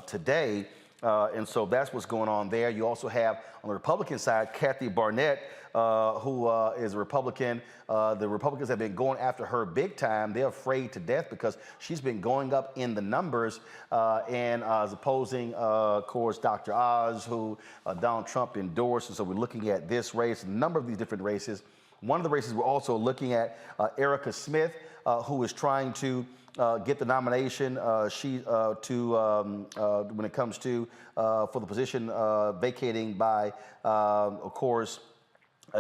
today. And so that's what's going on there. You also have, on the Republican side, Kathy Barnett, who is a Republican. The Republicans have been going after her big time. They're afraid to death because she's been going up in the numbers and is opposing, of course, Dr. Oz, who Donald Trump endorsed. And so we're looking at this race, a number of these different races. One of the races we're also looking at, Erica Smith, who is trying to get the nomination when it comes to for the position vacating by, of course,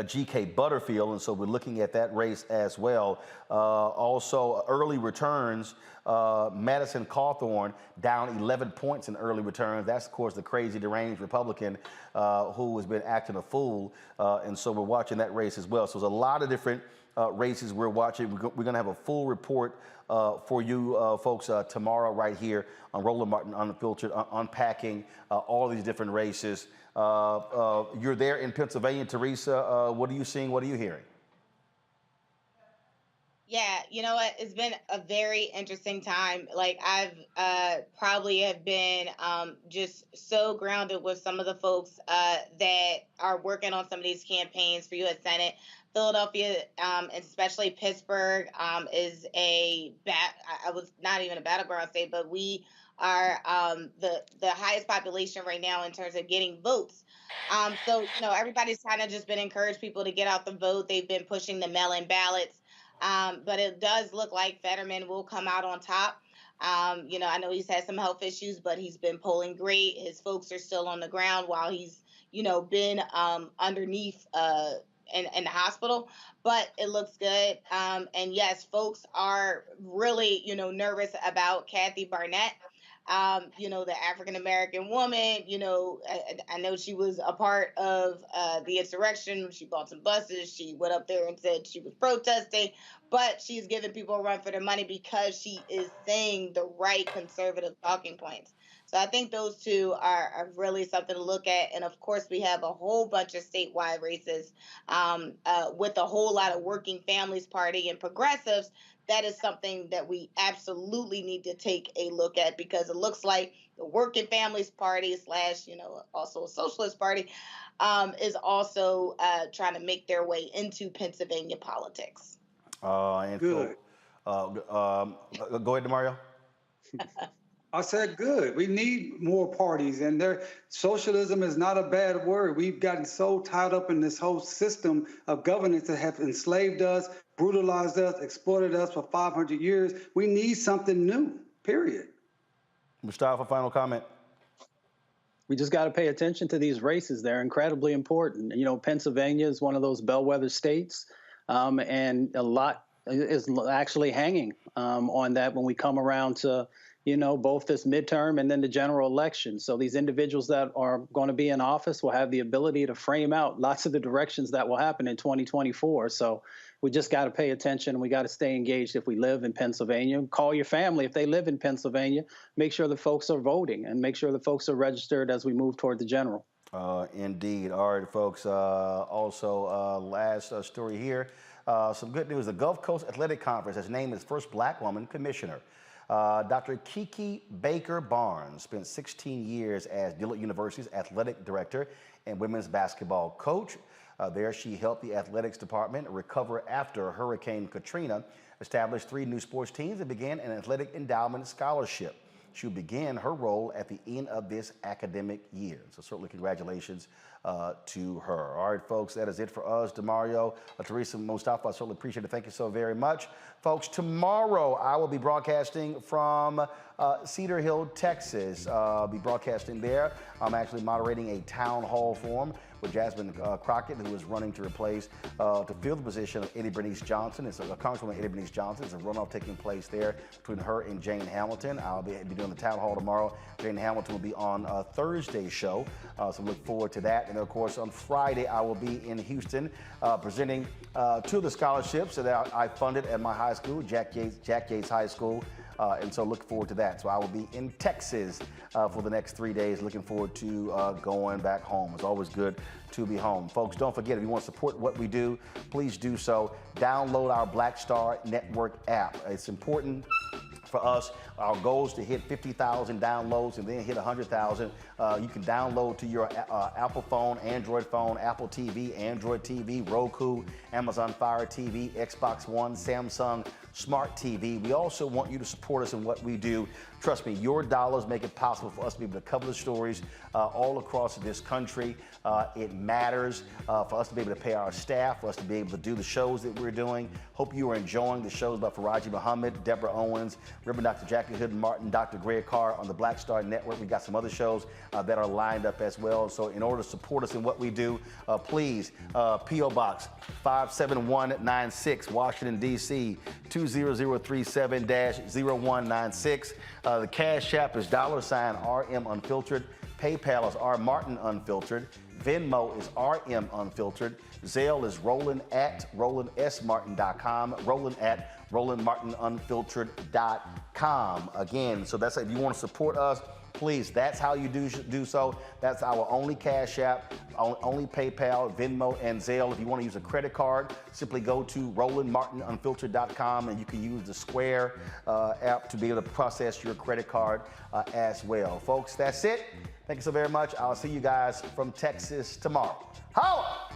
G.K. Butterfield, and so we're looking at that race as well. Also, early returns, Madison Cawthorn down 11 points in early returns. That's, of course, the crazy, deranged Republican who has been acting a fool, and so we're watching that race as well. So there's a lot of different races we're watching. We're going to have a full report for you folks tomorrow right here on Roland Martin Unfiltered, unpacking all these different races. You're there in Pennsylvania, Teresa. What are you seeing? What are you hearing? Yeah, you know what? It's been a very interesting time. Like I've probably have been just so grounded with some of the folks that are working on some of these campaigns for U.S. Senate. Philadelphia, and especially Pittsburgh, is I was not even a battleground state, but we are the highest population right now in terms of getting votes. So, you know, everybody's kind of just been encouraged people to get out the vote. They've been pushing the mail-in ballots. But it does look like Fetterman will come out on top. You know, I know he's had some health issues, but he's been polling great. His folks are still on the ground while he's, you know, been underneath in the hospital, but it looks good. And yes, folks are really, you know, nervous about Kathy Barnett. You know, the African-American woman, you know, I know she was a part of the insurrection. She bought some buses. She went up there and said she was protesting, but she's giving people a run for their money because she is saying the right conservative talking points. So I think those two are really something to look at. And of course, we have a whole bunch of statewide races with a whole lot of Working Families Party and progressives. That is something that we absolutely need to take a look at, because it looks like the Working Families Party / you know, also a Socialist Party is also trying to make their way into Pennsylvania politics. And good. Go ahead, Mario. I said good. We need more parties, and socialism is not a bad word. We've gotten so tied up in this whole system of governance that have enslaved us, brutalized us, exploited us for 500 years. We need something new, period. Mustafa, final comment. We just got to pay attention to these races. They're incredibly important. You know, Pennsylvania is one of those bellwether states, and a lot is actually hanging on that when we come around to, you know, both this midterm and then the general election. So these individuals that are going to be in office will have the ability to frame out lots of the directions that will happen in 2024. So we just got to pay attention. We got to stay engaged if we live in Pennsylvania. Call your family if they live in Pennsylvania. Make sure the folks are voting and make sure the folks are registered as we move toward the general. Indeed. All right, folks. Also, last story here. Some good news. The Gulf Coast Athletic Conference has named its first black woman commissioner. Dr. Kiki Baker Barnes spent 16 years as Dillard University's athletic director and women's basketball coach. There, she helped the athletics department recover after Hurricane Katrina, established 3 new sports teams, and began an athletic endowment scholarship. She'll begin her role at the end of this academic year. So certainly congratulations to her. All right, folks, that is it for us. DeMario, Teresa, Mustafa, I certainly appreciate it. Thank you so very much. Folks, tomorrow I will be broadcasting from Cedar Hill, Texas. I'll be broadcasting there. I'm actually moderating a town hall forum with Jasmine Crockett, who is running to replace, to fill the position of Eddie Bernice Johnson. It's Congresswoman Eddie Bernice Johnson. There's a runoff taking place there between her and Jane Hamilton. I'll be doing the town hall tomorrow. Jane Hamilton will be on Thursday's show, so look forward to that. And of course, on Friday, I will be in Houston presenting two of the scholarships that I funded at my high school, Jack Yates High School. And so look forward to that. So I will be in Texas for the next 3 days. Looking forward to going back home. It's always good to be home. Folks, don't forget, if you want to support what we do, please do so. Download our Black Star Network app. It's important for us. Our goal is to hit 50,000 downloads and then hit 100,000. You can download to your Apple phone, Android phone, Apple TV, Android TV, Roku, Amazon Fire TV, Xbox One, Samsung Smart TV. We also want you to support us in what we do. Trust me, your dollars make it possible for us to be able to cover the stories all across this country. It matters for us to be able to pay our staff, for us to be able to do the shows that we're doing. Hope you are enjoying the shows by Faraji Muhammad, Deborah Owens, Reverend Dr. Jackie Hood Martin, Dr. Greg Carr on the Black Star Network. We got some other shows that are lined up as well. So in order to support us in what we do, please, P.O. Box 57196, Washington, D.C. 20037-0196. The Cash App is $RM Unfiltered. PayPal is R Martin Unfiltered. Venmo is RM Unfiltered. Zelle is Roland@RolandSMartin.com. Roland@RolandMartinUnfiltered.com. Again, so that's if you want to support us, please, that's how you do so. That's our only Cash App, only PayPal, Venmo, and Zelle. If you want to use a credit card, simply go to RolandMartinUnfiltered.com and you can use the Square app to be able to process your credit card as well. Folks, that's it. Thank you so very much. I'll see you guys from Texas tomorrow. Holla!